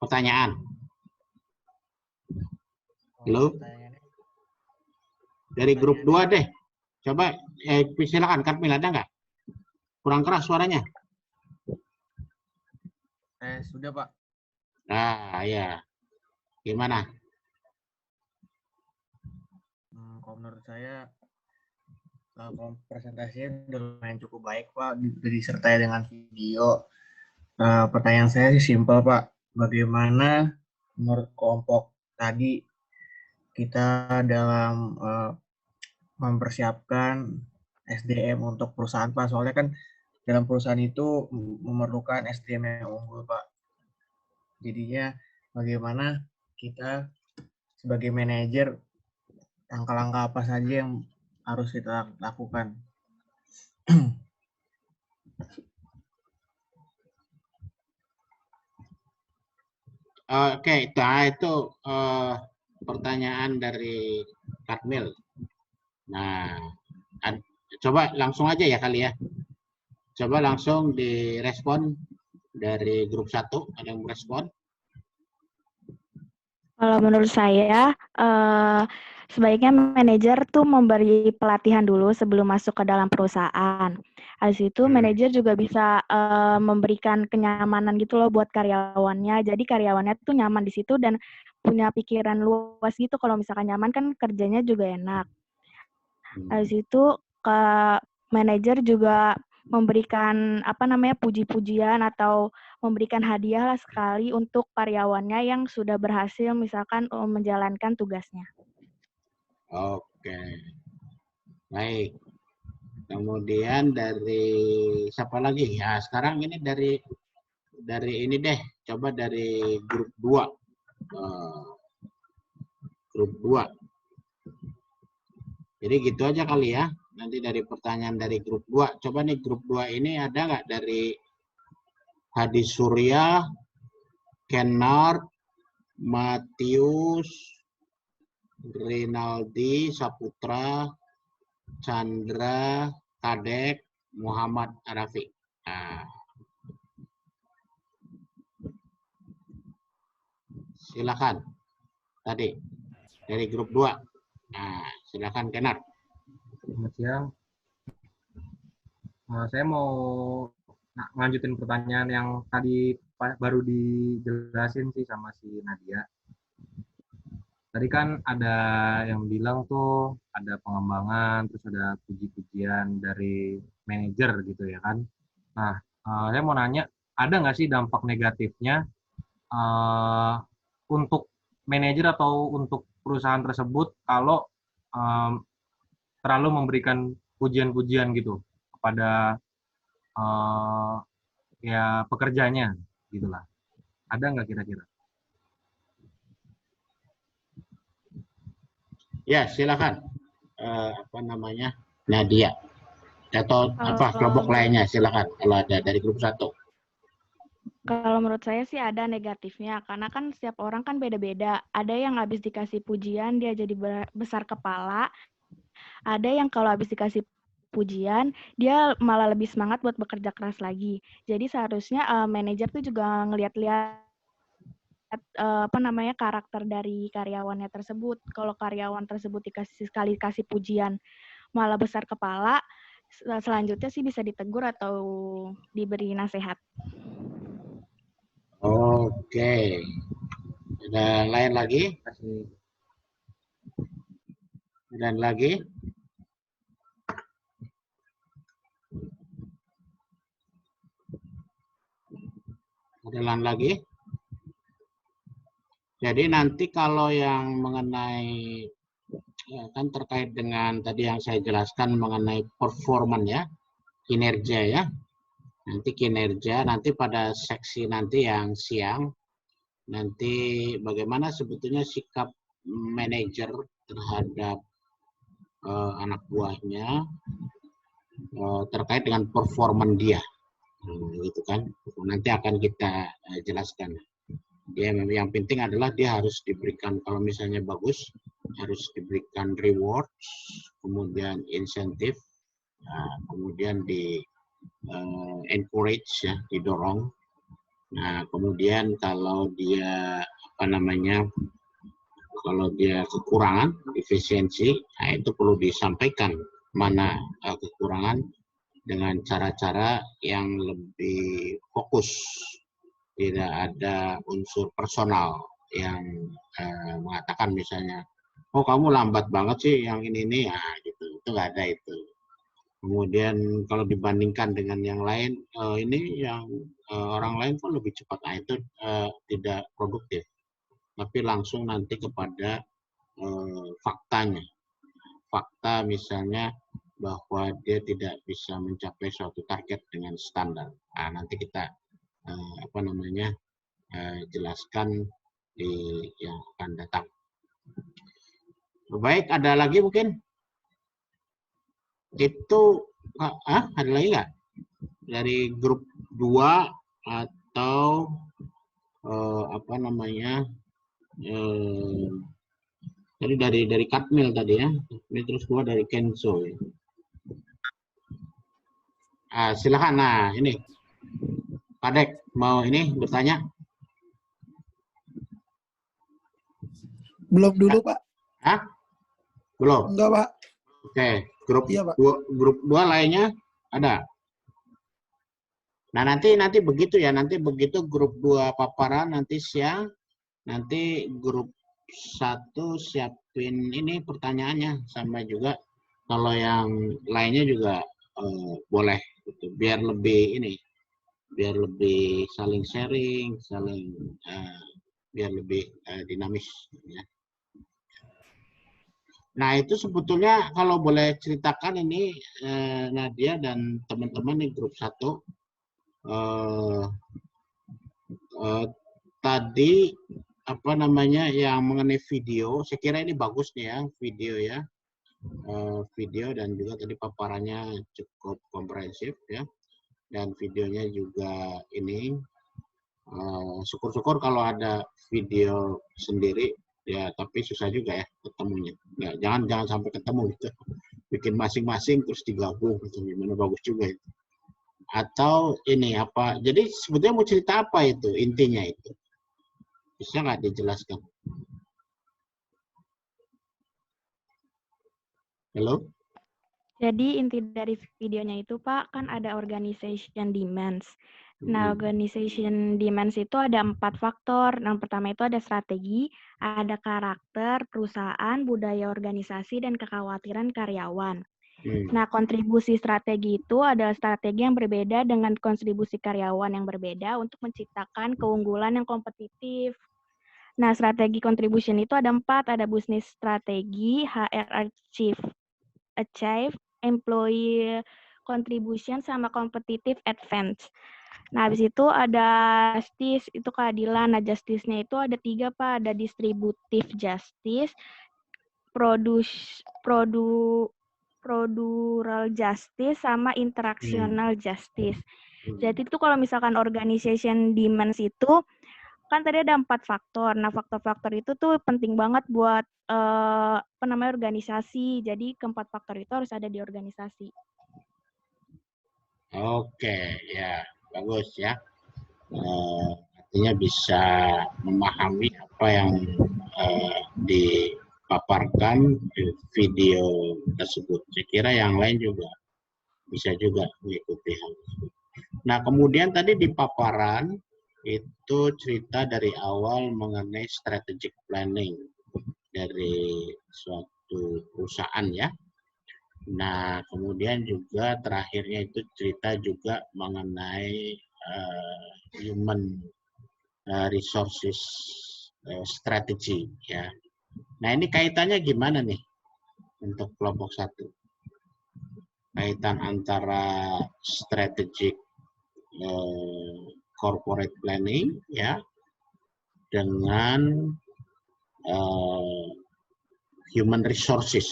Pertanyaan? Halo? Dari grup 2 deh. Coba silakan Katmil, ada nggak? Kurang keras suaranya. Sudah, Pak. Nah, ya. Gimana? Kalau menurut saya presentasinya udah lumayan cukup baik, Pak, disertai dengan video. Pertanyaan saya sih simpel, Pak. Bagaimana menurut kelompok tadi kita dalam mempersiapkan SDM untuk perusahaan, Pak? Soalnya kan dalam perusahaan itu memerlukan SDM yang unggul, Pak. Jadinya bagaimana kita sebagai manajer, langkah-langkah apa saja yang harus kita lakukan? Oke, itu pertanyaan dari Katmil. Nah, coba langsung aja ya kali ya. Coba langsung direspon dari grup 1, ada yang merespon? Kalau menurut saya, Sebaiknya manajer tuh memberi pelatihan dulu sebelum masuk ke dalam perusahaan. Habis itu manajer juga bisa memberikan kenyamanan gitu loh buat karyawannya. Jadi karyawannya tuh nyaman di situ dan punya pikiran luas gitu. Kalau misalkan nyaman kan kerjanya juga enak. Habis itu ke manajer juga memberikan puji-pujian atau memberikan hadiah lah sekali untuk karyawannya yang sudah berhasil misalkan menjalankan tugasnya. Oke, baik. Kemudian dari siapa lagi? Ya, sekarang ini dari ini deh, coba dari grup 2. Grup 2. Jadi gitu aja kali ya. Nanti dari pertanyaan dari grup 2. Coba nih grup 2 ini ada nggak dari Hadi Surya, Kennard, Matius, Rinaldi, Saputra, Chandra, Kadek, Muhammad Arafi. Nah, silakan. Tadi dari grup 2. Nah, silakan Kennard. Selamat siang. Saya mau lanjutin pertanyaan yang tadi baru dijelasin sih sama si Nadia. Tadi kan ada yang bilang tuh ada pengembangan, terus ada puji-pujian dari manajer gitu ya kan. Nah, saya mau nanya, ada nggak sih dampak negatifnya untuk manajer atau untuk perusahaan tersebut kalau terlalu memberikan pujian-pujian gitu kepada ya pekerjanya gitulah. Ada nggak kira-kira? Ya, silakan. Nadia. Atau kelompok lainnya, silakan. Kalau ada dari grup 1. Kalau menurut saya sih ada negatifnya, karena kan setiap orang kan beda-beda. Ada yang habis dikasih pujian, dia jadi besar kepala. Ada yang kalau habis dikasih pujian, dia malah lebih semangat buat bekerja keras lagi. Jadi seharusnya manajer tuh juga ngelihat-lihat karakter dari karyawannya tersebut. Kalau karyawan tersebut dikasih pujian malah besar kepala, selanjutnya sih bisa ditegur atau diberi nasihat. Oke. Ada lain lagi? Dan lagi? Ada lain lagi? Jadi nanti kalau yang mengenai kan terkait dengan tadi yang saya jelaskan mengenai performan ya, kinerja ya. Nanti kinerja, nanti pada seksi nanti yang siang, nanti bagaimana sebetulnya sikap manajer terhadap anak buahnya terkait dengan performan dia, gitu kan? Nanti akan kita jelaskan. Yang penting adalah dia harus diberikan, kalau misalnya bagus, harus diberikan reward, kemudian insentif, kemudian di encourage ya, didorong. Nah, kemudian kalau dia kalau dia kekurangan efisiensi, nah itu perlu disampaikan mana kekurangan dengan cara-cara yang lebih fokus. Tidak ada unsur personal yang mengatakan misalnya, oh kamu lambat banget sih yang ini ya gitu. Itu nggak ada itu. Kemudian kalau dibandingkan dengan yang lain, ini yang orang lain pun lebih cepat. Nah, itu tidak produktif. Tapi langsung nanti kepada faktanya. Fakta misalnya bahwa dia tidak bisa mencapai suatu target dengan standar. Nah, nanti kita jelaskan di yang akan datang. Baik, ada lagi mungkin? Itu ada lagi nggak dari grup 2 atau tadi dari Katmil tadi ya, ini terus 2 dari Kenzo ya. Silakan. Nah ini Kadek mau ini bertanya? Belum dulu Pak. Hah? Belum? Enggak, Pak. Oke, grup Iya, Pak. grup 2 lainnya ada. Nah, nanti begitu ya, nanti begitu grup 2 paparan nanti siang, nanti grup 1 siapin ini pertanyaannya, sama juga kalau yang lainnya juga boleh gitu. Biar lebih saling sharing, biar lebih dinamis ya. Nah, itu sebetulnya kalau boleh ceritakan ini Nadia dan teman-teman di grup 1 tadi apa namanya yang mengenai video, saya kira ini bagus nih ya video ya, video dan juga tadi paparannya cukup komprehensif ya, dan videonya juga ini syukur-syukur kalau ada video sendiri ya, tapi susah juga ya ketemunya. Ya, jangan sampai ketemu gitu, bikin masing-masing terus digabung gitu, gimana bagus juga itu. Atau ini apa, jadi sebetulnya mau cerita apa itu intinya itu, bisa nggak dijelaskan? Halo? Jadi inti dari videonya itu Pak, kan ada organization demands. Nah, organization demands itu ada 4 faktor. Yang pertama itu ada strategi, ada karakter, perusahaan, budaya organisasi, dan kekhawatiran karyawan. Nah, kontribusi strategi itu adalah strategi yang berbeda dengan kontribusi karyawan yang berbeda untuk menciptakan keunggulan yang kompetitif. Nah, strategi contribution itu ada 4, ada business strategi, HR achieve, employee contribution, sama competitive advance. Nah, habis itu ada justice, itu keadilan. Nah, justice-nya itu ada 3, Pak. Ada distributive justice, procedural justice, sama interactional justice. Jadi itu kalau misalkan organization demands itu, kan tadi ada 4 faktor. Nah, faktor-faktor itu tuh penting banget buat organisasi. Jadi keempat faktor itu harus ada di organisasi. Oke, ya bagus ya. Artinya bisa memahami apa yang dipaparkan di video tersebut. Saya kira yang lain juga bisa juga mengikuti hal tersebut. Nah, kemudian tadi di paparan itu cerita dari awal mengenai strategic planning dari suatu perusahaan ya. Nah, kemudian juga terakhirnya itu cerita juga mengenai human resources strategy ya. Nah, ini kaitannya gimana nih untuk kelompok 1? Kaitan antara strategic corporate planning ya dengan human resources.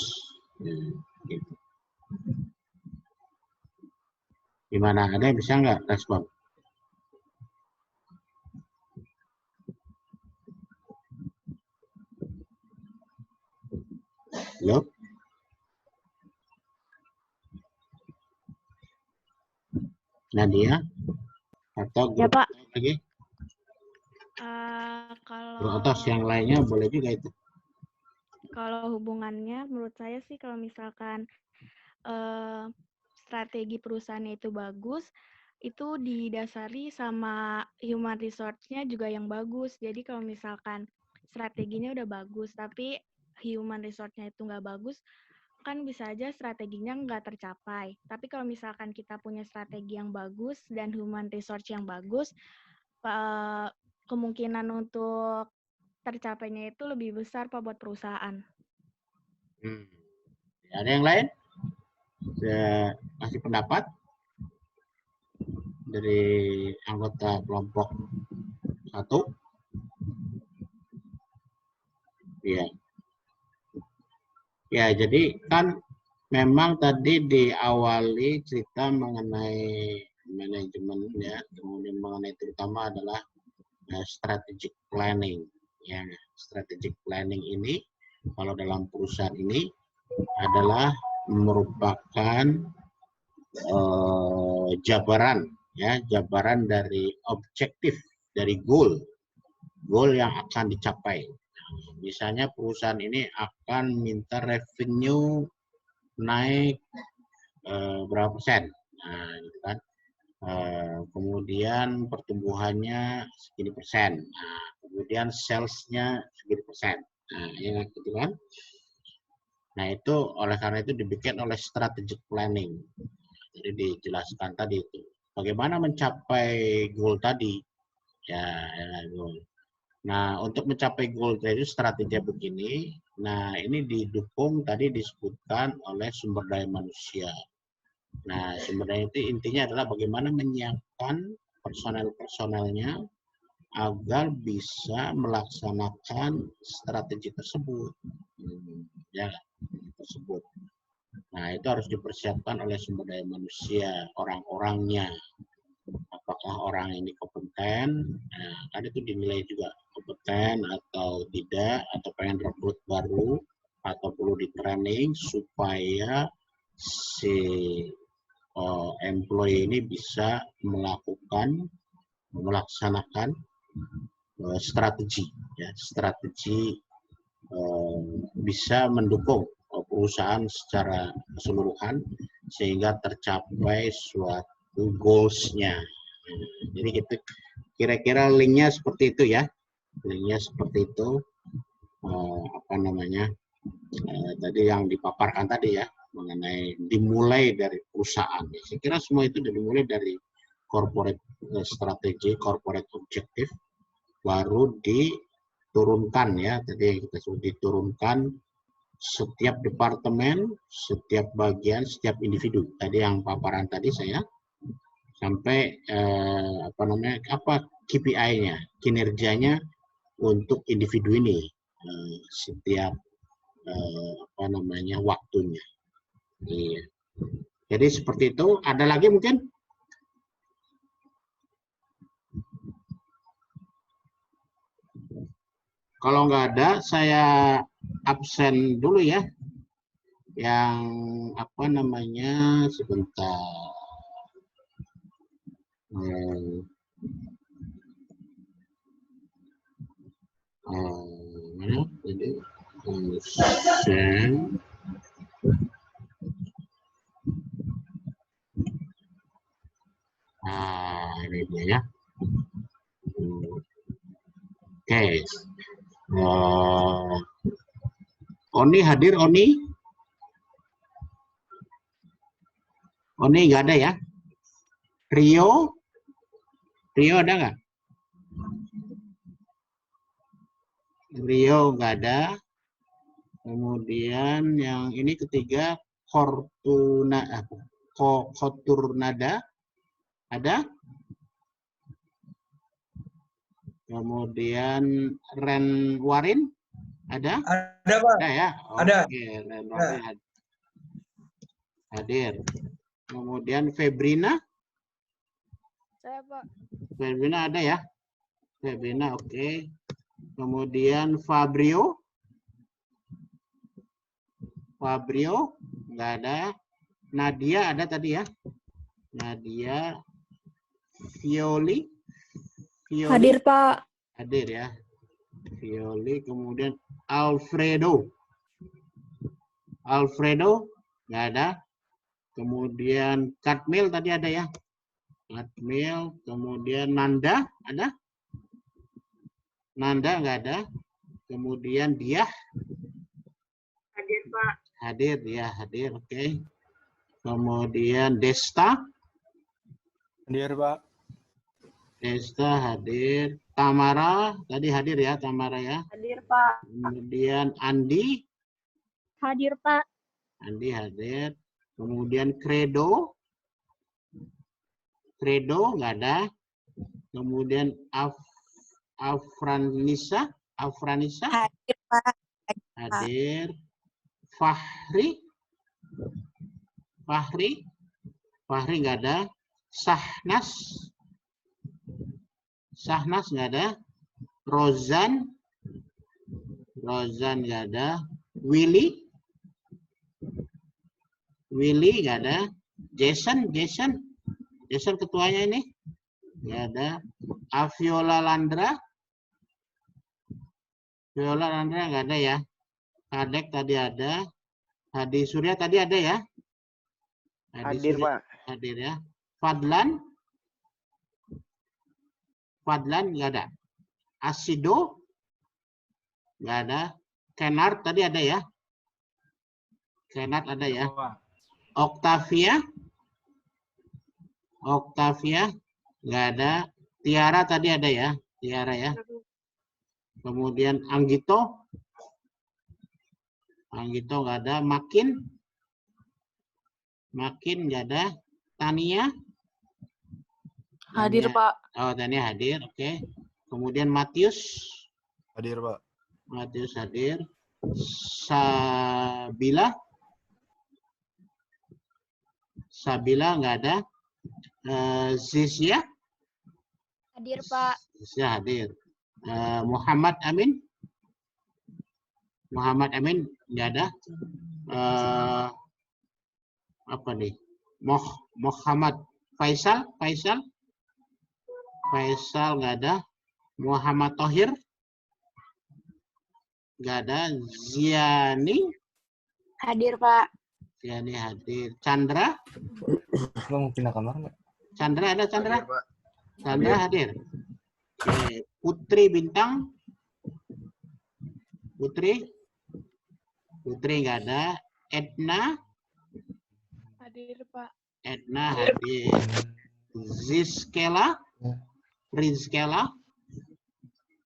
Gitu. Gimana? Ada yang bisa nggak respon? Halo? Nadia? Atau Ya, grup Pak. lagi? Kalau Atas yang lainnya boleh juga itu. Kalau hubungannya, menurut saya sih kalau misalkan strategi perusahaannya itu bagus, itu didasari sama human resource-nya juga yang bagus. Jadi kalau misalkan strateginya udah bagus, tapi human resource-nya itu nggak bagus, kan bisa aja strateginya nggak tercapai. Tapi kalau misalkan kita punya strategi yang bagus dan human resource yang bagus, kemungkinan untuk tercapainya itu lebih besar Pak buat perusahaan. Ada yang lain? Saya kasih pendapat dari anggota kelompok 1. Ya. Ya, jadi kan memang tadi diawali cerita mengenai manajemen ya, kemudian mengenai terutama adalah strategic planning. Ya, strategic planning ini kalau dalam perusahaan ini adalah merupakan jabaran dari objektif, dari goal yang akan dicapai. Misalnya perusahaan ini akan minta revenue naik berapa persen. Nah, gitu kan. Kemudian pertumbuhannya segini persen. Nah, kemudian salesnya segini persen. Nah, ya gitu kan. Nah, itu oleh karena itu dibikin oleh strategic planning. Jadi dijelaskan tadi itu. Bagaimana mencapai goal tadi? Ya, goal. Nah, untuk mencapai goal tadi strategi begini. Nah, ini didukung tadi disebutkan oleh sumber daya manusia. Nah, sumber daya itu intinya adalah bagaimana menyiapkan personel-personelnya agar bisa melaksanakan strategi tersebut. Ya, tersebut. Nah, itu harus dipersiapkan oleh sumber daya manusia, orang-orangnya. Apakah orang ini kompeten? Nah, kan itu dinilai juga kompeten atau tidak, atau pengen rekrut baru, atau perlu di training supaya si employee ini bisa melaksanakan strategi, ya, strategi bisa mendukung perusahaan secara keseluruhan sehingga tercapai suatu goals-nya. Jadi itu kira-kira linknya seperti itu ya, linknya seperti itu. Tadi yang dipaparkan tadi ya, mengenai dimulai dari perusahaan. Saya kira semua itu dimulai dari corporate strategi, corporate objective, baru diturunkan ya, tadi kita sudah diturunkan setiap departemen, setiap bagian, setiap individu. Tadi yang paparan tadi saya sampai apa KPI-nya, kinerjanya untuk individu ini setiap waktunya. Iya. Jadi seperti itu. Ada lagi mungkin? Kalau nggak ada, saya absen dulu ya. Yang sebentar. Jadi absen. Ini dia ya. Oke. Oni hadir, Oni? Oni nggak ada ya? Rio ada nggak? Rio nggak ada. Kemudian yang ini ketiga, Khoturnada ada. Kemudian Renwarin ada? Ada, Pak. Ada ya? Ada. Oke, Renwarin hadir. Kemudian Febrina? Saya, Pak. Febrina ada ya? Febrina, oke. Kemudian Fabrio? Fabrio? Nggak ada. Nadia ada tadi ya? Nadia. Violi? Hadir, Pak. Hadir ya. Violi, kemudian Alfredo. Alfredo nggak ada. Kemudian Katmil tadi ada ya. Katmil, kemudian Nanda ada? Nanda nggak ada. Kemudian Diah. Hadir, Pak. Hadir ya, hadir. Oke. Kemudian Desta. Hadir, Pak. Desta hadir. Tamara tadi hadir ya, Tamara ya. Hadir, Pak. Kemudian Andi. Hadir, Pak. Andi hadir. Kemudian Credo. Credo nggak ada. Kemudian Afranisa. Hadir, Pak. Hadir. Fahri nggak ada. Sahnas nggak ada. Rozan nggak ada. Willy nggak ada. Jason ketuanya ini nggak ada. Aviola Landra Viola Andrea nggak ada ya. Kadek tadi ada. Hadi Surya tadi ada ya? Hadi Hadir, Surya Pak. hadir ya. Fadlan? Fadlan nggak ada. Asido? Nggak ada. Kenard tadi ada ya? Kenard ada ya? Octavia? Octavia? Nggak ada. Tiara tadi ada ya? Tiara ya. Kemudian Anggito? Anggito nggak ada. Makin? Makin nggak ada. Tania? Hadir, Tania. Pak. Oh, Tania hadir. Oke. Kemudian Matius? Hadir, Pak. Matius hadir. Sabila? Sabila nggak ada. Zizia? Hadir, Pak. Zizia hadir. Muhammad Amin? Muhammad Amin nggak ada. Apa nih? Muhammad Faisal? Faisal? Faisal nggak ada. Muhammad Tohir? Nggak ada. Ziani? Hadir, Pak. Ziani hadir. Chandra? Lo mau pindah kamar nggak? Chandra ada Chandra? Hadir, Pak. Chandra hadir. Oke. Putri Bintang? Putri? Putri nggak ada. Edna? Hadir, Pak. Edna hadir. Rizkela? Rizkela?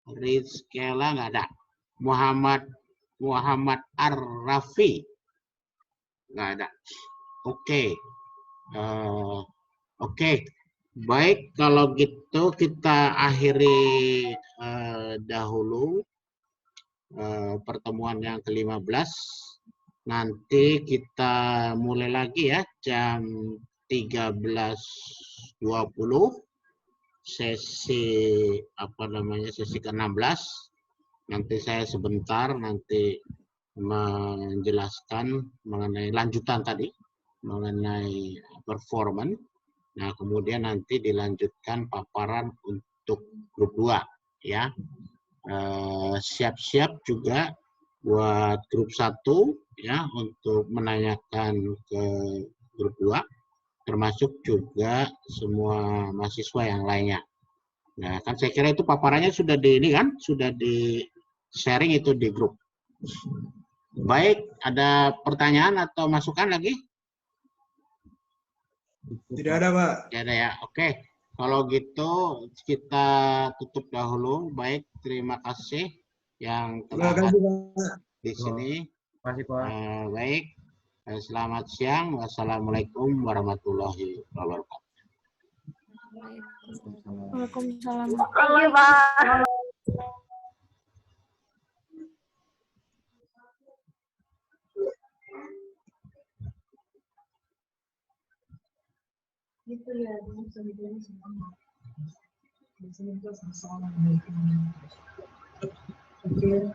Rizkela nggak ada. Muhammad Ar-Rafi? Nggak ada. Oke. Oke. Baik, kalau gitu kita akhiri dahulu pertemuan yang ke-15. Nanti kita mulai lagi ya jam 13.20 sesi sesi ke-16. Nanti saya sebentar nanti menjelaskan mengenai lanjutan tadi mengenai performance. Nah, kemudian nanti dilanjutkan paparan untuk grup 2 ya. Siap-siap juga buat grup 1 ya untuk menanyakan ke grup 2 termasuk juga semua mahasiswa yang lainnya. Nah, kan saya kira itu paparannya sudah di ini kan, sudah di sharing itu di grup. Baik, ada pertanyaan atau masukan lagi? Tidak ada, Pak. Tidak ada ya. Oke. Kalau gitu kita tutup dahulu. Baik, terima kasih yang telah hadir di sini. Terima kasih, Pak. Baik. Selamat siang. Wassalamualaikum warahmatullahi wabarakatuh. Waalaikumsalam. Thank you, Pak. Gitu ya, Oke.